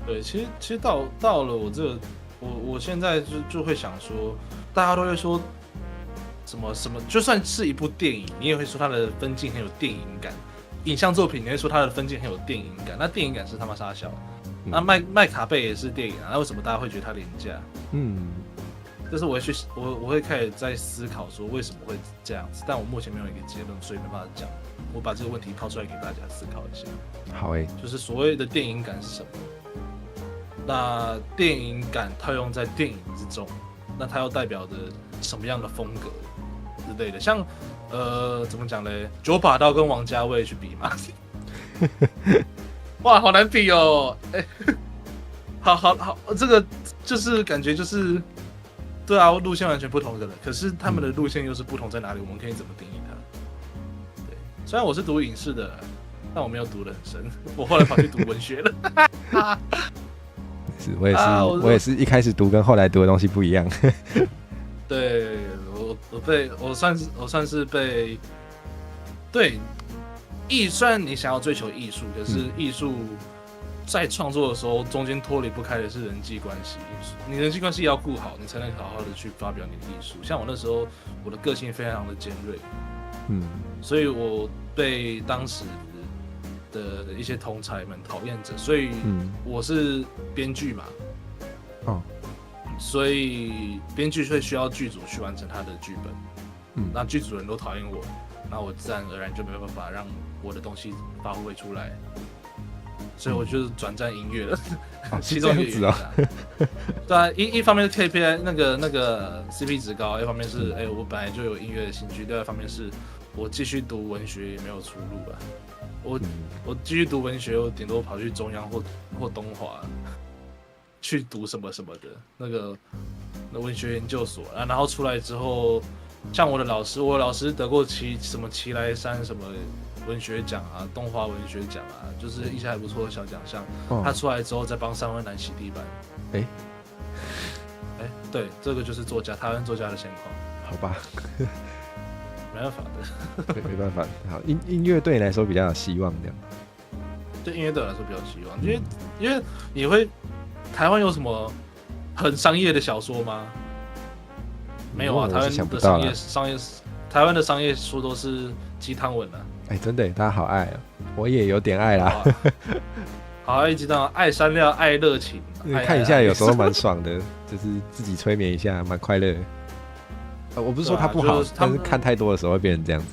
对，其实到了我这个，我现在就会想说，大家都会说什么，就算是一部电影，你也会说它的分镜很有电影感。影像作品，你会说它的分镜很有电影感，那电影感是他妈杀小。那麦卡贝也是电影啊，那为什么大家会觉得它廉价？就是我会开始在思考说为什么会这样子，但我目前没有一个结论，所以没办法讲。我把这个问题抛出来给大家思考一下。好就是所谓的电影感是什么？那电影感套用在电影之中，那它又代表着什么样的风格之类的？像怎么讲嘞？九把刀跟王家卫去比嘛？哇，好难比哦！好，这个就是感觉就是，对啊，路线完全不同的人，可是他们的路线又是不同在哪里？我们可以怎么定义它？对，虽然我是读影视的，但我没有读得很深，我后来跑去读文学了。是，我也是一开始读跟后来读的东西不一样。对，我算是被，对，虽然你想要追求艺术，可是艺术在创作的时候，中间脱离不开的是人际关系。你人际关系要顾好，你才能好好的去发表你的艺术。像我那时候，我的个性非常的尖锐，所以我被当时的一些同侪们讨厌着，所以我是编剧嘛，所以编剧会需要剧组去完成他的剧本，那剧组人都讨厌我，那我自然而然就没有办法让我的东西发挥出来，所以我就是转战音乐了，其中一个原因。对啊，一方面是 KPI 那个 CP 值高，一方面是我本来就有音乐的兴趣，另外一方面是我继续读文学也没有出路了。我继续读文学，我顶多跑去中央或东华去读什么什么的那文学研究所啊，然后出来之后，像我的老师得过什么奇来山什么文学奖啊，东华文学奖啊，就是一些还不错的小奖项。他出来之后再帮三温暖洗地板。对，这个就是台湾作家的现况。好吧。没办法的。对，没办法。好，音乐对你来说比较有希望，这样。对音乐对我来说比较有希望，因为你会，台湾有什么很商业的小说吗？没有啊，台湾的台湾的商业书都是鸡汤文啊。真的，大家好爱啊，我也有点爱啦。好爱鸡汤，爱山料，爱热情。看一下有时候蛮爽的，就是自己催眠一下，蛮快乐的。我不是说它不好，但是看太多的时候会变成这样子。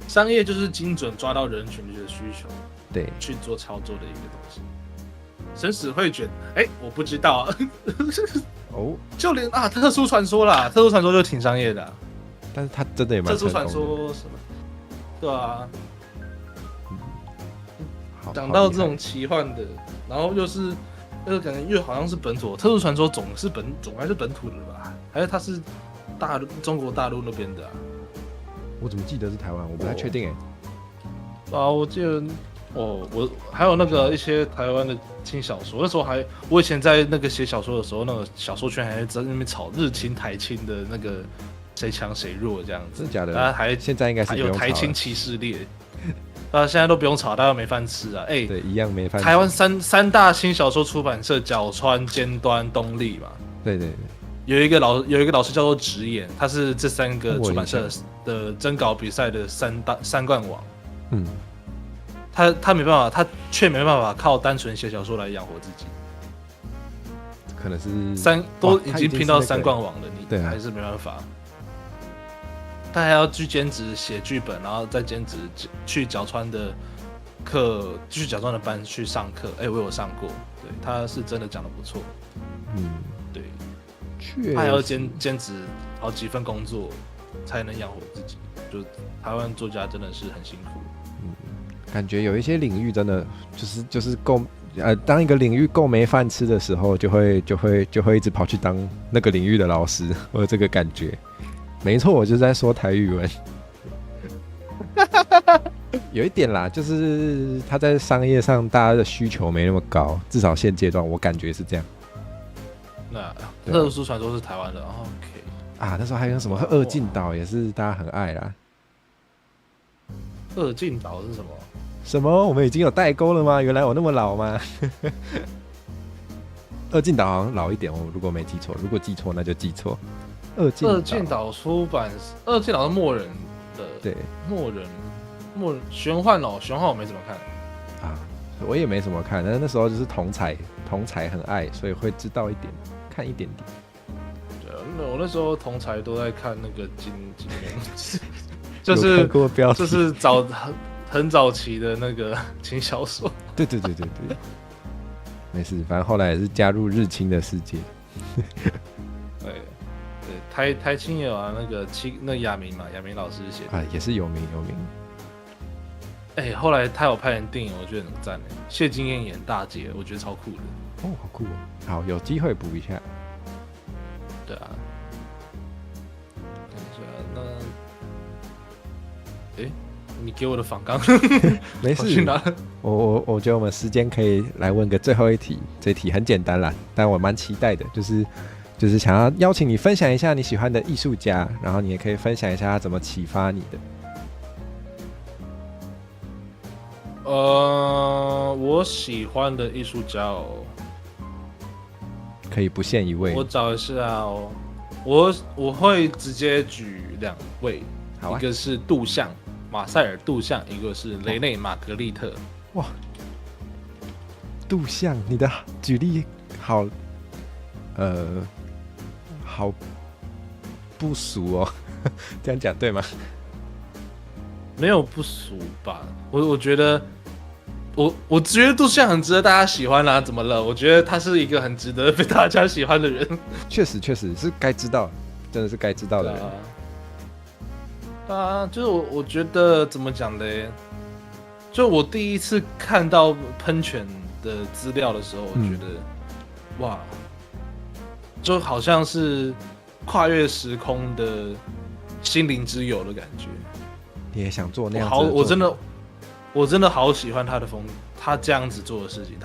商业就是精准抓到人群的需求，对，去做操作的一个东西。生死会卷，我不知道啊。就连特殊传说啦，特殊传说就挺商业的，但是它真的也蛮成功的。特殊传说什么？对啊。讲到这种奇幻的，然后又是感觉又好像是本土，特殊传说总还是本土的吧？还是它是中国大陆那边的啊？我怎么记得是台湾？我不太确定我记得我还有那个一些台湾的轻小说，那时候我以前在那个写小说的时候，那个小说圈还在那边吵日清台清的那个谁强谁弱这样子，真的假的？大家现在应该是还有不用吵了台清歧视列，大家现在都不用吵，大家都没饭吃啊！哎、对，一样没饭吃。台湾三大轻小说出版社，角川、尖端、东立嘛，对对对，有一个老师叫做直言，他是这3个我出版社印象的征稿比赛的三冠王。嗯，他没办法，他却没办法靠单纯写小说来养活自己。可能是都已经拼到他3冠王了，你对啊还是没办法。他还要去兼职写剧本，然后再兼职去角川的课，去角川的班去上课。哎、我有上过，对，他是真的讲得不错。嗯，对，确他还要实兼职好几份工作，才能养活自己。就台湾作家真的是很辛苦。感觉有一些领域真的就是够当一个领域够没饭吃的时候，就会一直跑去当那个领域的老师，我有这个感觉。没错，我就是在说台语文。有一点啦，就是他在商业上大家的需求没那么高，至少现阶段我感觉是这样。那对啊特殊传说是台湾的，OK 啊，那时候还有什么二进岛也是大家很爱啦。二进岛是什么？什么？我们已经有代沟了吗？原来我那么老吗？二进岛好像老一点，我如果没记错，如果记错那就记错。二进岛出版，二进岛是默人的，对默人玄幻哦，玄幻我没怎么看。啊，我也没怎么看，但是那时候就是同才很爱，所以会知道一点，看一点点。对，我那时候同才都在看那个金庸，有看过标题就是很早期的那个轻小说。对，没事，反正后来也是加入日清的世界。对，台青也有啊，那亚明嘛，亚明老师写的啊，也是有名。哎、后来他有拍成电影，我觉得很赞哎，谢金燕演大姐，我觉得超酷的。哦，好酷哦！好，有机会补一下。对啊，看一下那，哎、你给我的访纲没事，跑去哪？我觉得我们时间可以来问个最后一题，这题很简单啦，但我蛮期待的，就是想要邀请你分享一下你喜欢的艺术家，然后你也可以分享一下他怎么启发你的。我喜欢的艺术家哦，可以不限一位。我找一下哦，我会直接举2位，好啊一个是杜象，马塞尔·杜象，一个是雷内·玛格丽特。哇，杜象，你的举例好，好不俗哦，这样讲对吗？没有不俗吧？我觉得，我觉得杜象很值得大家喜欢啦、怎么了？我觉得他是一个很值得被大家喜欢的人。确实是该知道，真的是该知道的人。就是我觉得怎么讲嘞？就我第一次看到喷泉的资料的时候，我觉得，哇，就好像是跨越时空的心灵之友的感觉。你也想做那样子的作品？我真的好喜欢他的他这样子做的事情，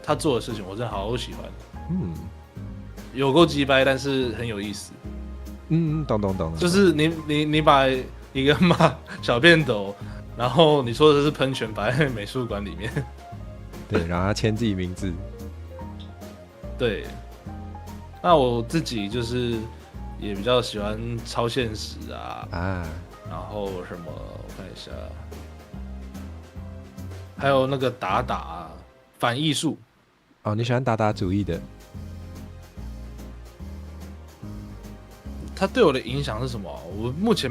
他做的事情，我真的好喜欢。有够鸡掰，但是很有意思。懂。就是你把一个小便斗，然后你说的是喷泉摆在美术馆里面，对，然后他签自己名字。对。那我自己就是也比较喜欢超现实啊，然后什么我看一下，还有那个打反艺术。哦，你喜欢打主义的？他对我的影响是什么？我目前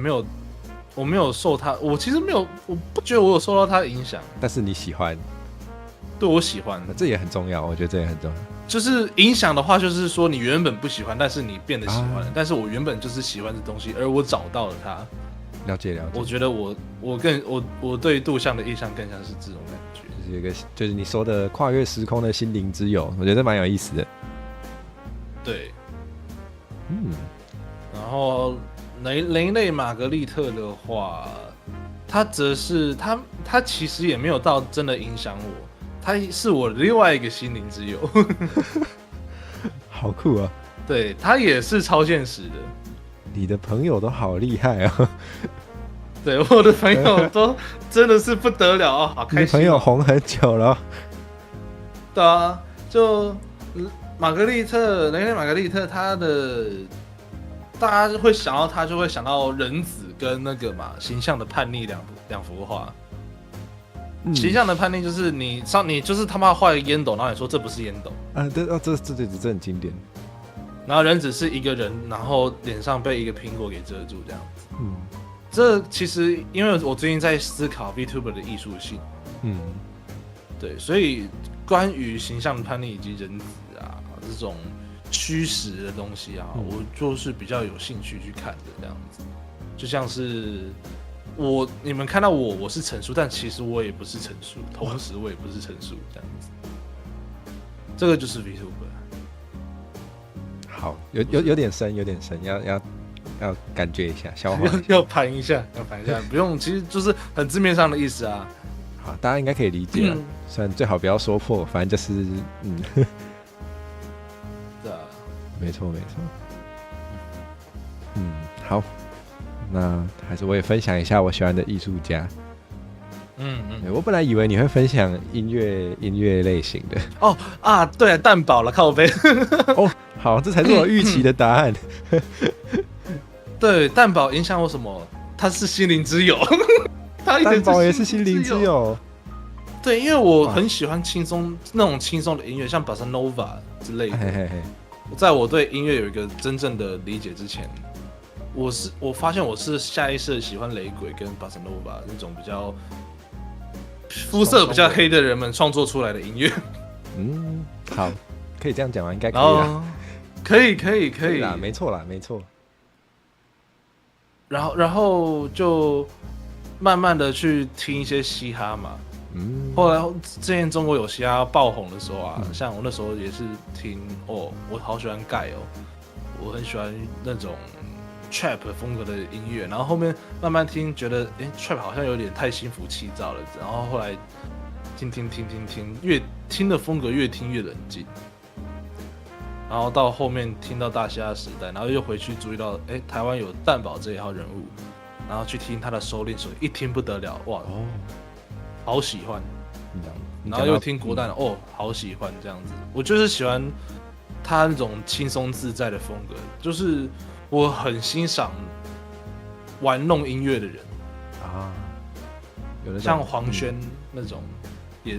我没有受他，我其实没有，我不觉得我有受到他的影响。但是你喜欢，对我喜欢，这也很重要，我觉得这也很重要。就是影响的话，就是说你原本不喜欢，但是你变得喜欢了。但是我原本就是喜欢这东西，而我找到了它。了解。我觉得我对杜象的印象更像是这种感觉，就是有个就是你说的跨越时空的心灵之友，我觉得蛮有意思的。对，然后雷内玛格丽特的话，他则是他其实也没有到真的影响我，他是我另外一个心灵之友。好酷啊！对，他也是超现实的。你的朋友都好厉害啊！对，我的朋友都真的是不得了哦，好开心、哦。你朋友红很久了。对啊，就玛格丽特，雷内玛格丽特，他的大家会想到他，就会想到人子跟那个嘛形象的叛逆两幅画。形象的叛逆就是你就是他妈画一个烟斗，然后你说这不是烟斗啊？对哦，这很经典。然后人只是一个人，然后脸上被一个苹果给遮住这样子。这其实因为我最近在思考 VTuber 的艺术性，对，所以关于形象的叛逆以及人子啊这种虚实的东西啊，我就是比较有兴趣去看的这样子。就像是你们看到我是陈述，但其实我也不是陈述，同时我也不是陈述这样子。这个就是 VTuber。好，有点深，要感觉一下，消化要盘一下，不用，其实就是很字面上的意思啊。好，大家应该可以理解了。虽然最好不要说破，反正就是对啊，没错。好，那还是我也分享一下我喜欢的艺术家。我本来以为你会分享音乐类型的。对啊，蛋堡了，靠背。好，这才是我预期的答案。对，蛋堡影响我什么？他是心灵之友。蛋堡也是心灵之友。对，因为我很喜欢那种轻松的音乐，像 Bossa Nova 之类的。在我对音乐有一个真正的理解之前，我发现我是下意识喜欢雷鬼跟 Bossa Nova 那种比较肤色比较黑的人们创作出来的音乐。好，可以这样讲吗？应该可以啦。可以啦，没错。然后就慢慢的去听一些嘻哈嘛。后来之前中国有嘻哈爆红的时候啊，像我那时候也是听我好喜欢盖我很喜欢那种 trap 风格的音乐，然后后面慢慢听，觉得trap 好像有点太心浮气躁了，然后后来听，越听的风格越听越冷静。然后到后面听到大嘻哈时代，然后又回去注意到，台湾有蛋堡这一号人物，然后去听他的收敛手，一听不得了，哇，好喜欢，然后又听国蛋，好喜欢这样子。我就是喜欢他那种轻松自在的风格，就是我很欣赏玩弄音乐的人啊，像黄轩那种，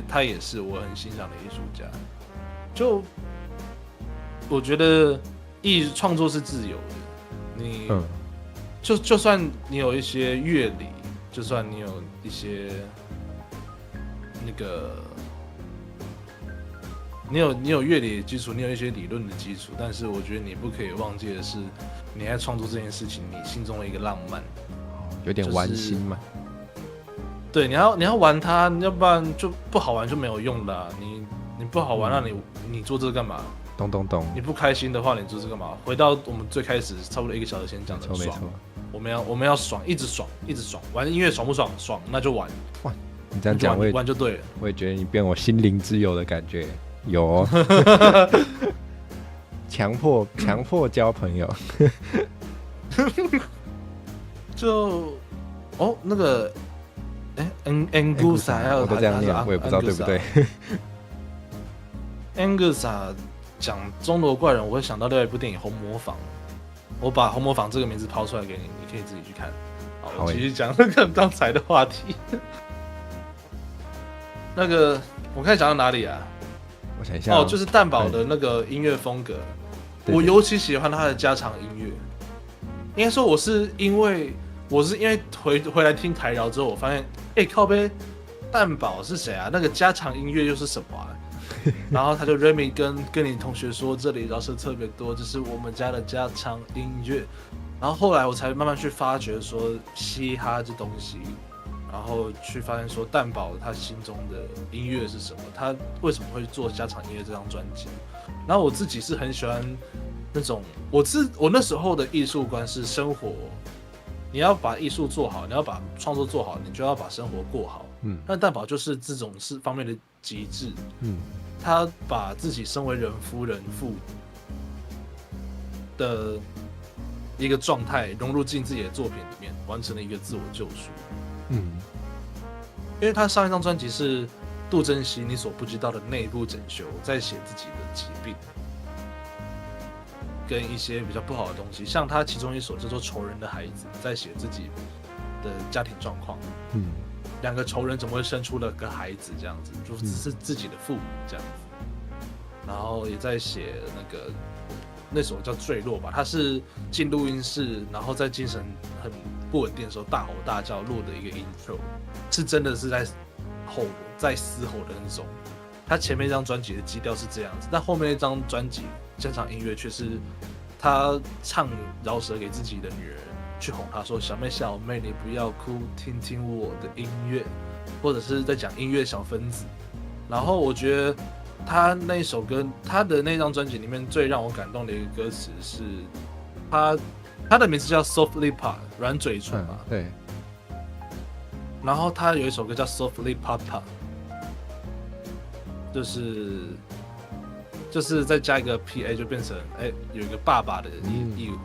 他也是我很欣赏的艺术家，就。我觉得创作是自由的，就算你有一些乐理，就算你有一些那个，你有乐理的基础，你有一些理论的基础，但是我觉得你不可以忘记的是，你在创作这件事情，你心中的一个浪漫，有点玩心嘛。对，你要玩它，要不然就不好玩就没有用了。你不好玩，那你做这个干嘛？懂。你不开心的话，你做这干嘛？回到我们最开始差不多1个小时前讲的爽，我们要爽，一直爽，玩音乐爽不爽？爽，那就玩。哇，你这样讲，玩就对了。我也觉得你变我心灵之友的感觉，有强迫交朋友。就那个Angusa， 我都这样念，我也不知道对不对。Angusa 讲中国怪人，我会想到另外一部电影《红磨坊》。我把《红磨坊》这个名字抛出来给你，你可以自己去看。好，我继续讲那个刚才的话题。那个我看讲到哪里啊？我想一下。就是蛋堡的那个音乐风格，我尤其喜欢他的家常音乐。应该说我是因为回来听台饶之后，我发现，靠北蛋堡是谁啊？那个家常音乐又是什么啊？然后他就 Remy 跟你同学说，这里饶舌特别多，这是我们家的家常音乐。然后后来我才慢慢去发掘说嘻哈这东西，然后去发现说蛋堡他心中的音乐是什么，他为什么会做家常音乐这张专辑。然后我自己是很喜欢那种，我那时候的艺术观是生活你要把艺术做好，你要把创作做好，你就要把生活过好。但蛋堡就是这种方面的极致。他把自己身为人夫人父的一个状态融入进自己的作品里面，完成了一个自我救赎。因为他上一张专辑是杜珍惜你所不知道的内部整修，在写自己的疾病跟一些比较不好的东西，像他其中一首叫做《仇人的孩子》，在写自己的家庭状况。两个仇人怎么会生出了个孩子这样子，就是自己的父母这样子。然后也在写那首叫《坠落》吧，他是进录音室，然后在精神很不稳定的时候大吼大叫录的一个 intro， 是真的是在嘶吼的那种。他前面一张专辑的基调是这样子，但后面一张专辑现场音乐却是他唱饶舌给自己的女儿，去哄她说：“小妹小妹，你不要哭，听听我的音乐。”或者是在讲音乐小分子。然后我觉得他那一首歌，他的那张专辑里面最让我感动的一个歌词是他的名字叫 Softly Pop 软嘴唇嘛，对。然后他有一首歌叫 Softly Papa， 就是再加一个 PA 就变成有一个爸爸的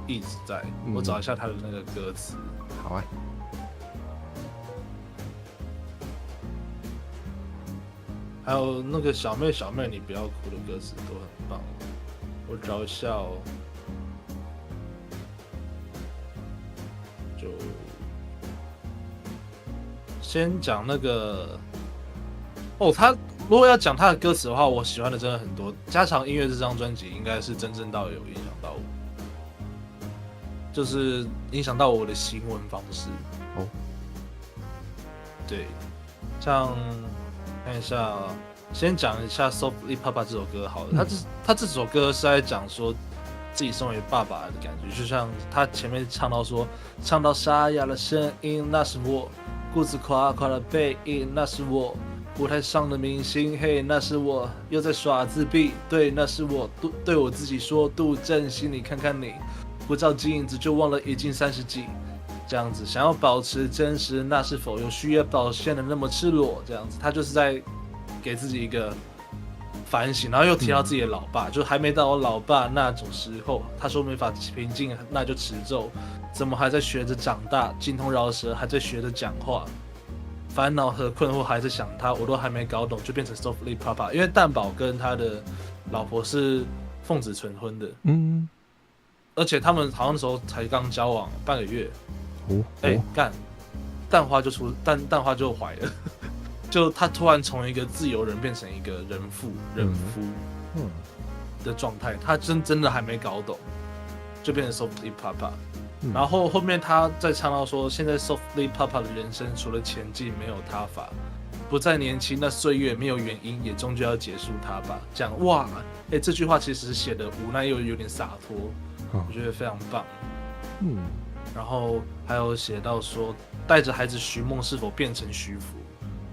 意思在。我找一下他的那个歌词。好啊。还有那个小妹小妹你不要哭的歌词都很棒，我找一下哦。就先讲那个他如果要讲他的歌词的话，我喜欢的真的很多。家常音乐这张专辑应该是真正到有影响到我，就是影响到我的行文方式。对，像看一下，先讲一下《Softly Papa》这首歌好了。他这首歌是在讲说自己身为爸爸的感觉，就像他前面唱到沙哑的声音，那是我；胡子垮垮的背影，那是我；舞台上的明星，嘿，那是我；又在耍自闭，对，那是我。对我自己说，杜振熙，你看看你，不照镜子就忘了已经30几。这样子，想要保持真实，那是否有需要表现的那么赤裸？这样子，他就是在给自己一个反省，然后又提到自己的老爸，就还没到我老爸那种时候，他说没法平静，那就持咒，怎么还在学着长大，精通饶舌，还在学着讲话，烦恼和困惑还在想他，我都还没搞懂，就变成 Softly Papa。因为蛋堡跟他的老婆是奉子成婚的，而且他们好像那时候才刚交往半个月。干，蛋花就怀了，就他突然从一个自由人变成一个人夫的状态，他真的还没搞懂，就变成 Softly Papa。然后后面他再唱到说，现在 Softly Papa 的人生除了前进没有他法，不再年轻，那岁月没有原因，也终究要结束它吧。讲哇，这句话其实写的无奈又有点洒脱，我觉得非常棒。然后还有写到说，带着孩子寻梦是否变成徐福？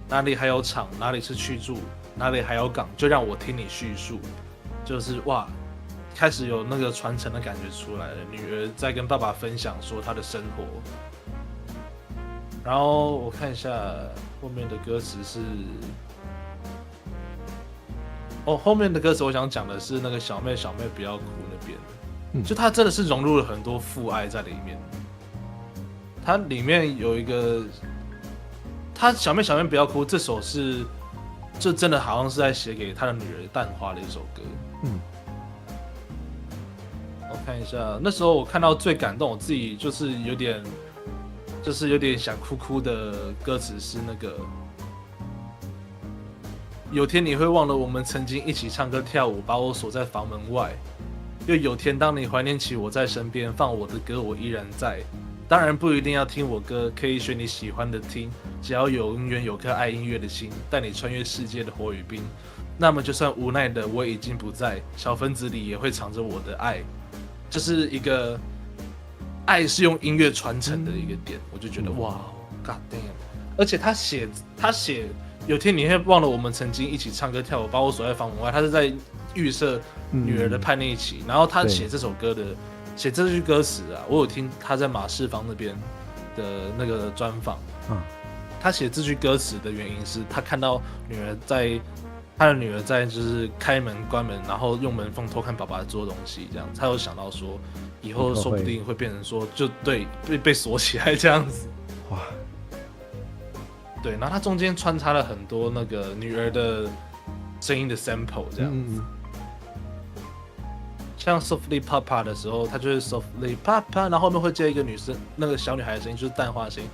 哪里还有厂？哪里是去住？哪里还有港？就让我听你叙述。就是哇，开始有那个传承的感觉出来了。女儿在跟爸爸分享说她的生活。然后我看一下后面的歌词是，后面的歌词我想讲的是那个小妹小妹不要哭那边，就她真的是融入了很多父爱在里面。它里面有一个，他小妹小妹不要哭这首是，就真的好像是在写给他的女儿蛋花的一首歌。我看一下，那时候我看到最感动我自己就是有点想哭哭的歌词是那个，有天你会忘了我们曾经一起唱歌跳舞，把我锁在房门外。又有天当你怀念起我在身边，放我的歌我依然在。当然不一定要听我歌，可以选你喜欢的听，只要永远有颗爱音乐的心，带你穿越世界的火与冰。那么就算无奈的我已经不在，小分子里也会藏着我的爱。就是一个爱是用音乐传承的一个点，我就觉得哇 ，God damn！ 而且他写有天你会忘了我们曾经一起唱歌跳舞，把我锁在房门外。他是在预设女儿的叛逆期，然后他写这首歌的。写这句歌词啊，我有听他在马世芳那边的那个专访，嗯，他写这句歌词的原因是他看到他的女儿在就是开门关门，然后用门缝偷看爸爸做东西，这样他有想到说以后说不定会变成说就对被锁起来这样子。哇，对，然后他中间穿插了很多那个女儿的声音的 sample 这样子。像 Softly Papa 的时候，他就是 Softly Papa， 然后后面会接一个女生，那个小女孩的声音，就是淡化的声音，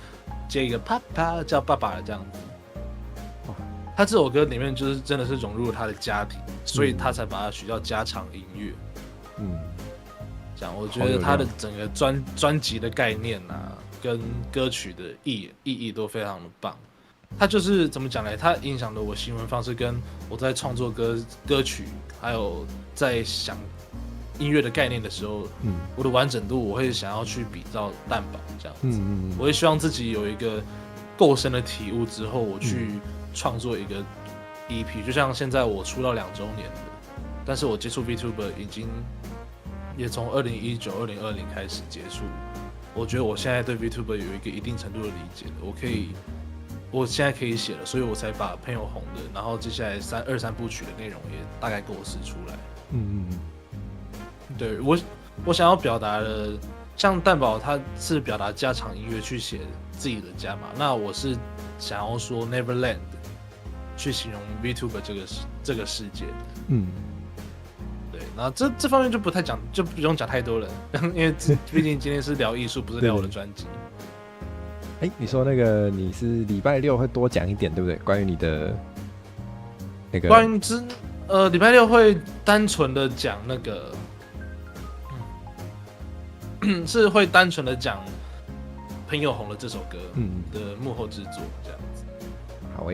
接一个 Papa 叫爸爸的这样子。他这首歌里面就是真的是融入了他的家庭，所以他才把它取叫加长音乐。这样我觉得他的整个专辑的概念啊，跟歌曲的意义都非常的棒。他就是怎么讲呢？他影响了我行文方式，跟我在创作歌曲，还有在想音乐的概念的时候，我的完整度我会想要去比照蛋堡这样子，我会希望自己有一个够深的体悟之后，我去创作一个 EP，就像现在我出道2周年了，但是我接触 VTuber 已经也从2019、2020开始接触，我觉得我现在对 VTuber 有一个一定程度的理解了，我现在可以写了，所以我才把朋友红的，然后接下来二三部曲的内容也大概构思出来。对，我想要表达的，像蛋堡他是表达加长音乐去写自己的家嘛，那我是想要说 Neverland 去形容 VTuber 这个世界。对，然后这方面就不用讲太多了，因为毕竟今天是聊艺术，不是聊我的专辑。你说那个你是礼拜六会多讲一点，对不对？关于你的那个，关于礼拜六会单纯的讲那个，是会单纯的讲朋友红了这首歌的幕后制作这样子。好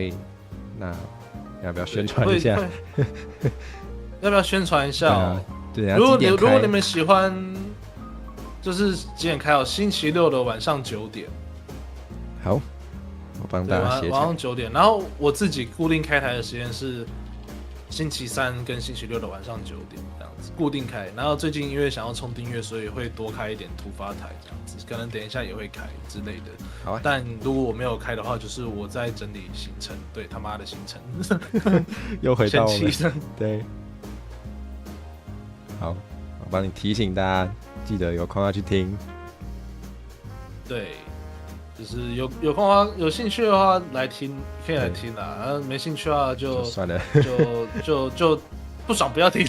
那要不要宣传一下？要不要宣传一下哦？对，如果你们喜欢，就是几点开哦？星期六的晚上9点。好，我帮大家写起来。晚上9点，然后我自己固定开台的时间是星期3跟星期6的晚上9点这样子固定开。然后最近因为想要冲订阅，所以会多开一点突发台这样子，可能等一下也会开之类的。好啊。但如果我没有开的话，就是我在整理行程。对，他妈的行程，又回到我们对。好，我帮你提醒大家，记得有空要去听。对。就是有空的话，有兴趣的话来听，可以来听啦。然后没兴趣的话就算了，就不爽不要听，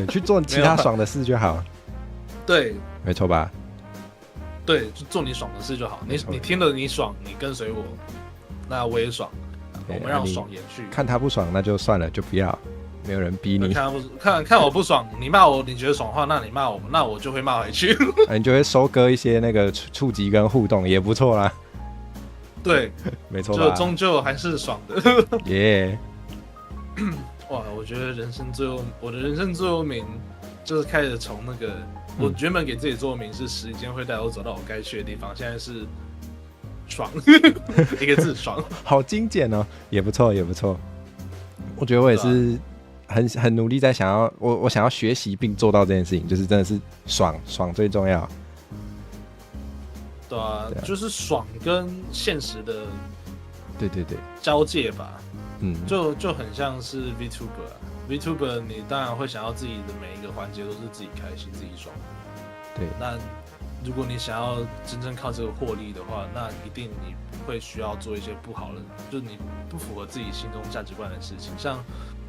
去做其他爽的事就好。对，没错吧？对，就做你爽的事就好。你听了你爽，你跟随我，那我也爽，我们让爽延续。看他不爽那就算了，就不要，没有人逼你。看我不爽，你骂我，你觉得爽的话，那你骂我，那我就会骂回去。你就会收割一些那个触及跟互动，也不错啦。对，没错，就终究还是爽的。耶！哇，我觉得我的人生座右铭就是开始从那个，我原本给自己座右铭是时间会带我走到我该去的地方，现在是爽，一个字爽，好精简哦，也不错，也不错。我觉得我也是很努力在想要我想要学习并做到这件事情，就是真的是爽最重要。对啊，就是爽跟现实的对交界吧。就很像是 VTuber 你当然会想要自己的每一个环节都是自己开心自己爽。对，那如果你想要真正靠这个获利的话，那一定你会需要做一些不好的，就是你不符合自己心中价值观的事情。像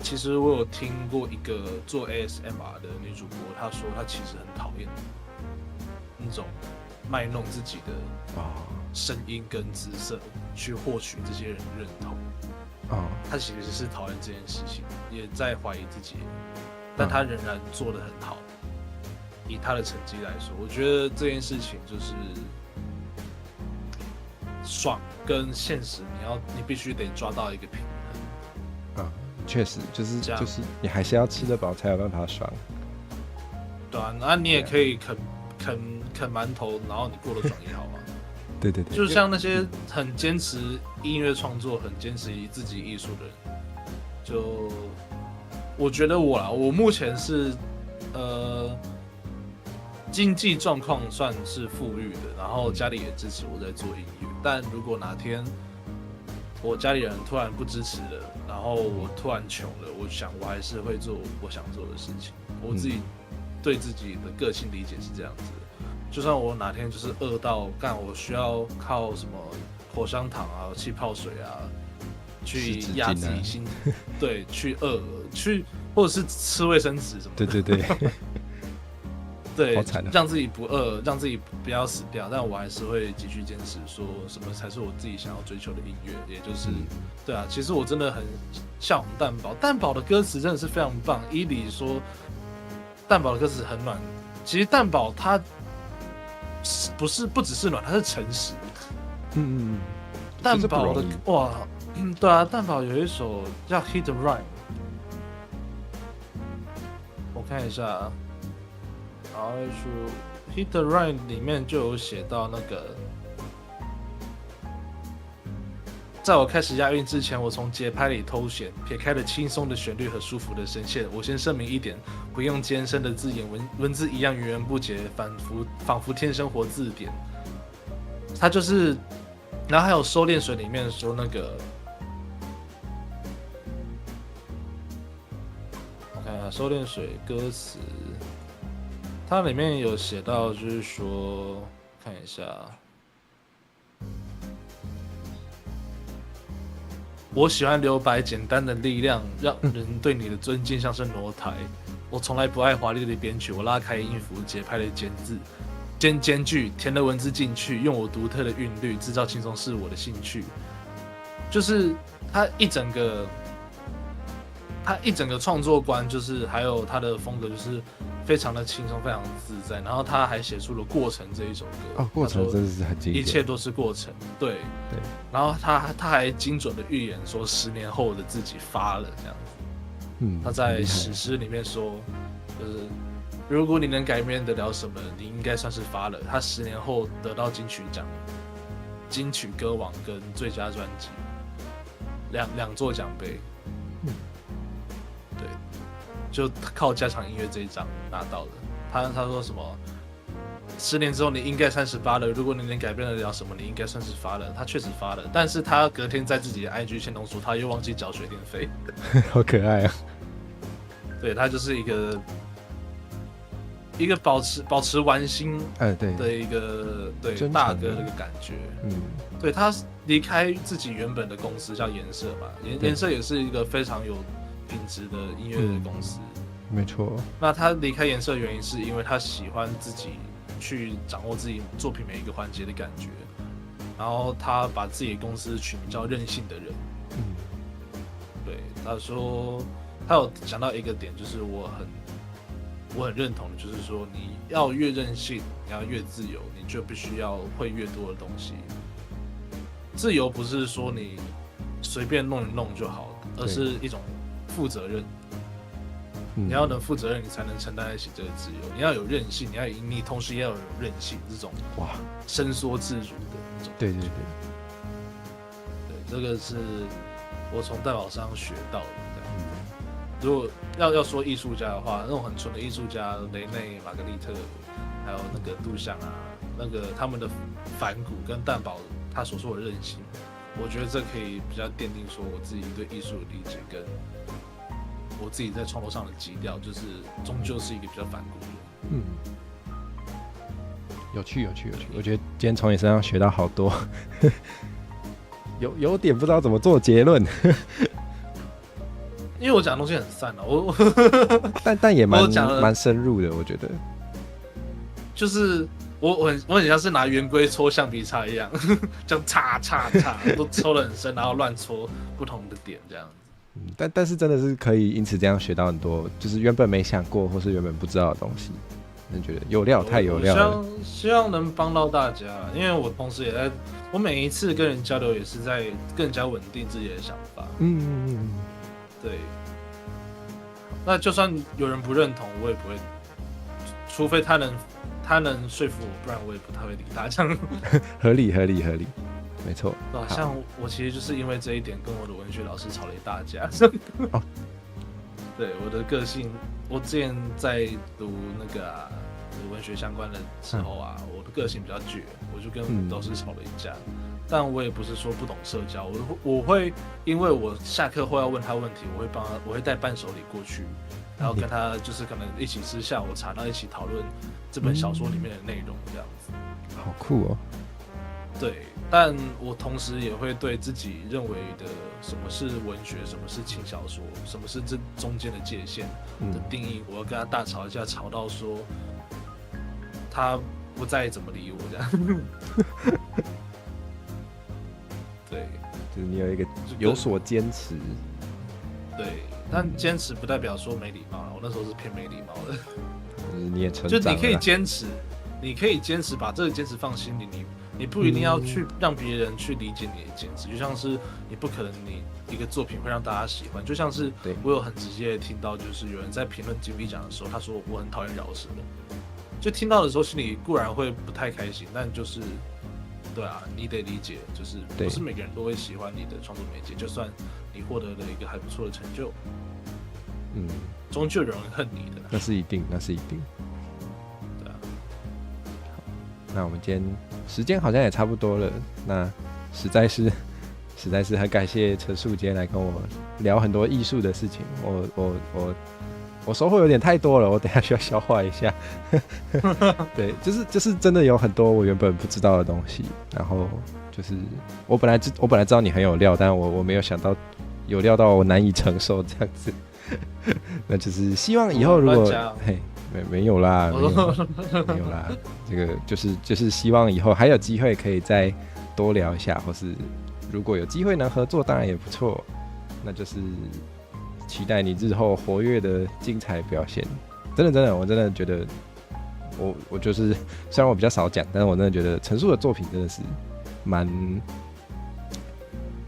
其实我有听过一个做 ASMR 的女主播，她说她其实很讨厌那种卖弄自己的声音跟姿色去获取这些人的认同。他其实是讨厌这件事情，也在怀疑自己，但他仍然做得很好。以他的成绩来说，我觉得这件事情就是爽跟现实，你必须得抓到一个平衡。确实就是你还是要吃得饱才有办法爽。对啊，那你也可以啃馒头，然后你过得爽也好嘛。对，就像那些很坚持音乐创作、很坚持自己艺术的人，就我觉得我目前是经济状况算是富裕的，然后家里也支持我在做音乐。但如果哪天我家里人突然不支持了，然后我突然穷了，我想我还是会做我想做的事情。我自己对自己的个性理解是这样子的，就算我哪天就是饿到干，我需要靠什么口香糖啊、气泡水啊，去压自己心，对，去饿，去或者是吃卫生纸什么的。对对对。对，让自己不饿，让自己不要死掉，但我还是会继续坚持，说什么才是我自己想要追求的音乐，也就是，对啊，其实我真的很向往蛋堡，蛋堡的歌词真的是非常棒。伊里说，蛋堡的歌词很暖，其实蛋堡它不只是暖，它是诚实。蛋堡的哇，对啊，蛋堡有一首叫《Hit the Rhyme》，我看一下。然后说 Hit the Rhyme 里面就有写到那个，在我开始押韵之前，我从节拍里偷弦，撇开了轻松的旋律和舒服的声线。我先声明一点，不用艰深的字眼，文字一样源源不绝，仿佛天生活字典。它就是，然后还有收敛水里面说那个，我看一下收敛水歌词。它里面有写到，就是说，看一下，我喜欢留白，简单的力量，让人对你的尊敬像是挪台。我从来不爱华丽的编曲，我拉开音符，节拍的间距，填了文字进去，用我独特的韵律制造轻松是我的兴趣。就是它一整个创作观，就是还有它的风格，就是非常的轻松，非常的自在。然后他还写出了《过程》这一首歌。过程真的是很经典，一切都是过程。对。然后他还精准的预言说，10年后的自己发了这样子。他在史诗里面说，就是如果你能改变得了什么，你应该算是发了。他10年后得到金曲奖、金曲歌王跟最佳专辑，两座奖杯。对，就靠加强音乐这一张拿到的。他说什么？10年之后你应该算是发了，如果你能改变得了什么，你应该算是发了。他确实发了，但是他隔天在自己的 IG 线动说，他又忘记缴水电费。好可爱啊！对，他就是一个保持玩心的一个对大哥的一个感觉。对，他离开自己原本的公司叫颜色嘛，颜色也是一个非常有品质的音乐的公司。没错。那他离开颜色的原因是因为他喜欢自己去掌握自己作品每一个环节的感觉，然后他把自己的公司取名叫任性的人。对，他说他有讲到一个点，就是我很认同的，就是说你要越任性，你要越自由，你就必须要会越多的东西。自由不是说你随便弄一弄就好了，而是一种负责任。你要能负责任，你才能承担得起这个自由。你要有韧性，你同时也要有韧性，这种伸缩自如的那种。对，这个是我从蛋堡上学到的。如果要说艺术家的话，那种很纯的艺术家，雷内、玛格丽特，还有那个杜象啊，那个他们的反骨跟蛋堡他所说的韧性，我觉得这可以比较奠定说我自己对艺术的理解跟我自己在创作上的基调，就是终究是一个比较反骨的。有趣。我觉得今天从你身上学到好多，有点不知道怎么做结论。因为我讲的东西很散了，但也蛮深入的，我觉得。就是我很像是拿圆规搓橡皮擦一样，这样擦都抽得很深，然后乱搓不同的点这样子。但是真的是可以因此这样学到很多，就是原本没想过或是原本不知道的东西。真觉得有料，太有料了。希望能帮到大家，因为我同时也在，我每一次跟人交流也是在更加稳定自己的想法。对。那就算有人不认同，我也不会，除非他能说服我，不然我也不太会理他。这样合理，没错。像我其实就是因为这一点跟我的文学老师吵了一大架。对，我的个性，我之前在读那个文学相关的时候啊，我的个性比较倔，我就跟导师吵了一架。但我也不是说不懂社交，我会因为我下课后要问他问题，我会带伴手礼过去，然后跟他就是可能一起吃下午茶，然后一起讨论这本小说里面的内容这样子。好酷哦。对，但我同时也会对自己认为的什么是文学，什么是轻小说，什么是这中间的界限的定义，我要跟他大吵一架，吵到说他不再怎么理我这样。对，就是你有一个有所坚持。对，但坚持不代表说没礼貌了，我那时候是偏没礼貌的。就是你也成长了，就你可以坚持，把这个坚持放心里，你不一定要去让别人去理解你的坚持，就像是你不可能你一个作品会让大家喜欢，就像是我有很直接的听到，就是有人在评论金币奖的时候，他说我很讨厌饶舌的，就听到的时候心里固然会不太开心，但就是对啊，你得理解，就是不是每个人都会喜欢你的创作媒介，就算你获得了一个还不错的成就，终究有人恨你的，那是一定。对啊。那我们今天时间好像也差不多了，那实在是很感谢陈树今天来跟我聊很多艺术的事情，我收获有点太多了，我等一下需要消化一下。对，就是真的有很多我原本不知道的东西，然后就是我本来知道你很有料，但我没有想到有料到我难以承受这样子。那就是希望以后如果没有啦，没有啦，这个就是希望以后还有机会可以再多聊一下，或是如果有机会能合作，当然也不错。那就是期待你日后活跃的精彩表现。真的，我真的觉得我就是虽然我比较少讲，但是我真的觉得陈述的作品真的是蛮。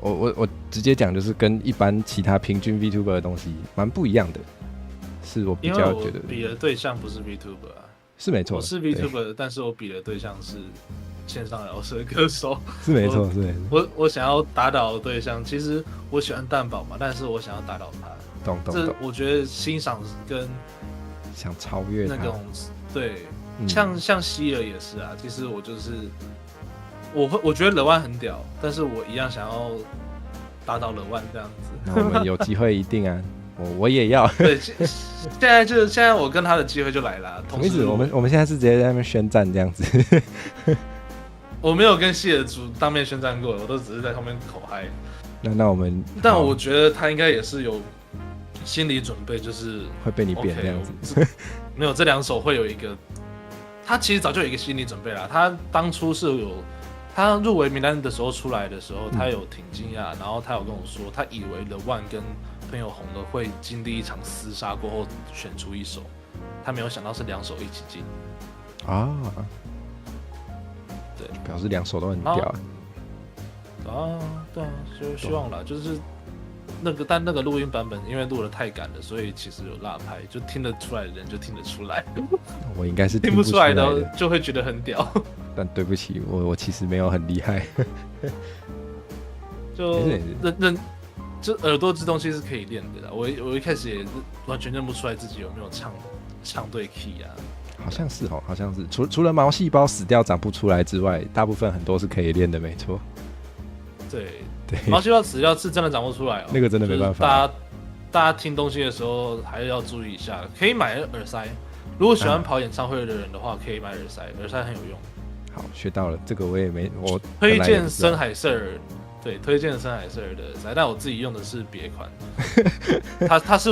我直接讲，就是跟一般其他平均 VTuber 的东西蛮不一样的，是我比较觉得。因为我比的对象不是 VTuber 啊，是没错，我是 VTuber，但是我比的对象是线上饶舌歌手，是没错。我想要打倒的对象，其实我喜欢蛋堡嘛，但是我想要打倒他。懂。这我觉得欣赏跟想超越他那种对，像希尔也是啊，其实我就是。我觉得勒万很屌，但是我一样想要打倒勒万这样子。那我们有机会一定啊，我也要。对，现在我跟他的机会就来了。什么意思？我们现在是直接在那边宣战这样子。我没有跟希尔组当面宣战过，我都只是在后面口嗨。那我们，但我觉得他应该也是有心理准备，就是会被你扁这样子。没有，这两首会有一个，他其实早就有一个心理准备了。他当初是有。他入围名单的时候出来的时候，他有挺惊讶，然后他有跟我说，他以为勒万跟朋友红了会经历一场厮杀过后选出一首，他没有想到是两首一起进啊。对，表示两首都很屌啊。对啊，就希望啦，就是但那个录音版本因为录得太赶了，所以其实有落拍，就听得出来的人就听得出来。我应该是听不出来的就会觉得很屌。但对不起，我其实没有很厉害。就耳朵这东西是可以练的啦。我一开始也完全认不出来自己有没有唱对 key 啊。好像是。除了毛细胞死掉长不出来之外，大部分很多是可以练的，没错。对，毛细胞死掉是真的长不出来哦。那个真的没办法。大家听东西的时候还是要注意一下，可以买耳塞。如果喜欢跑演唱会的人的话，可以买耳塞，耳塞很有用。好，学到了，这个我也没我推荐深海瑟尔，对，推荐深海瑟尔的耳塞，但我自己用的是别款。它是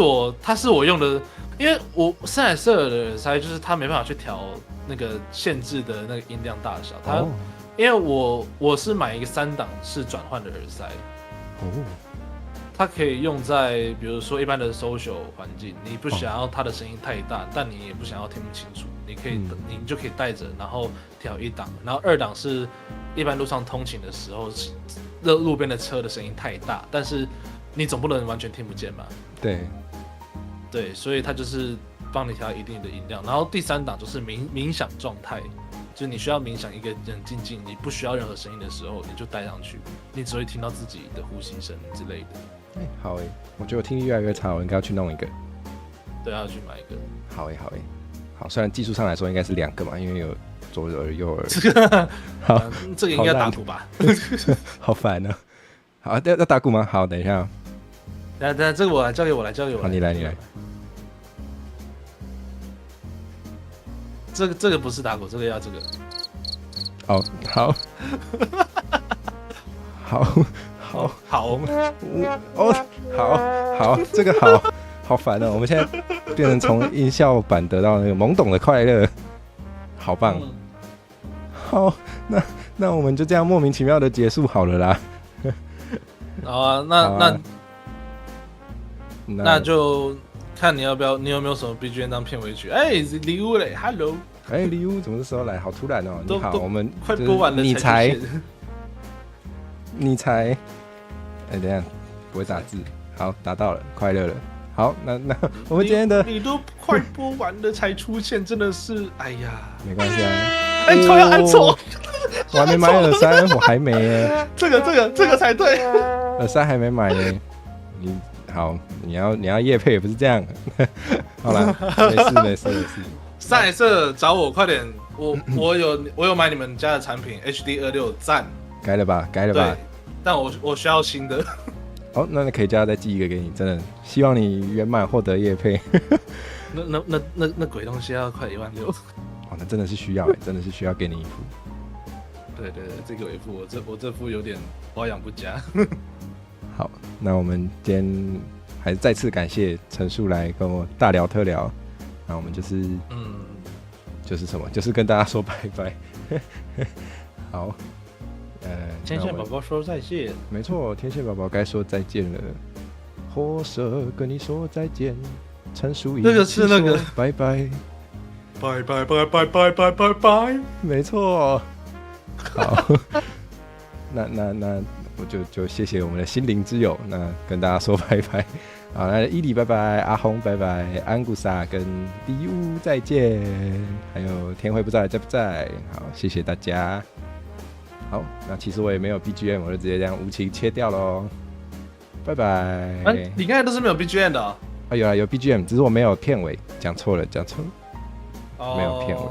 我用的，因为我深海瑟尔的耳塞就是它没办法去调那个限制的那个音量大小，因为我是买一个3档式转换的耳塞。它可以用在比如说一般的 social 环境，你不想要它的声音太大，但你也不想要听不清楚，你就可以带着，然后调1档，然后2档是一般路上通勤的时候，路边的车的声音太大，但是你总不能完全听不见嘛。对，所以它就是帮你调一定的音量，然后第3档就是冥想状态。就是你需要冥想一个人静静，你不需要任何声音的时候，你就戴上去，你只会听到自己的呼吸声之类的。好我觉得我听力越来越差，我应该要去弄一个。对，要去买一个。好好，虽然技术上来说应该是2个嘛，因为有左耳右耳。这个好，这个应该打鼓吧？好烦啊！好，要打鼓吗？好，等一下。等下，这个我来，交给我来。好，你来。这个不是打鼓，这个要这个。哦，好，好，好，这个好烦哦！我们现在变成从音效版得到那个懵懂的快乐，好棒。好，那我们就这样莫名其妙的结束好了啦。好啊，那就看你有没有什么 BGM 当片尾曲？哎，礼物嘞 ，Hello。哎，礼物怎么这时候来？好突然哦！你好，我们快播完了，你才，哎，等一下不会打字，好，打到了，快乐了。好，那我们今天的你都快播完了才出现，真的是，哎呀，没关系啊。哎，突然按错，我还没买耳塞，我还没耶。这个才对，耳塞还没买呢。你要业配也不是这样。好了，没事。上一次找我快点，我有买你们家的产品 HD26赞，该了吧？对，但我需要新的。哦，那可以叫他再寄一个给你，真的希望你圆满获得业配。那鬼东西要快16000。哦，那真的是需要真的是需要给你一副。对，这个我一副，我这副有点保养不佳。好，那我们今天还是再次感谢陈述来跟我大聊特聊。那我们就是什么？就是跟大家说拜拜。好，天线宝宝说再见。没错，天线宝宝该说再见了。火蛇跟你说再见，陈述那个是那个拜拜，拜。没错。好，那我就谢谢我们的心灵之友，那跟大家说拜拜。好，那伊里拜拜，阿红拜拜，安古萨跟礼物再见，还有天辉不知道在不在。好，谢谢大家。好，那其实我也没有 BGM， 我就直接这样无情切掉咯。拜拜。你刚才都是没有 BGM 的哦？有 BGM， 只是我没有片尾，讲错了，没有片尾。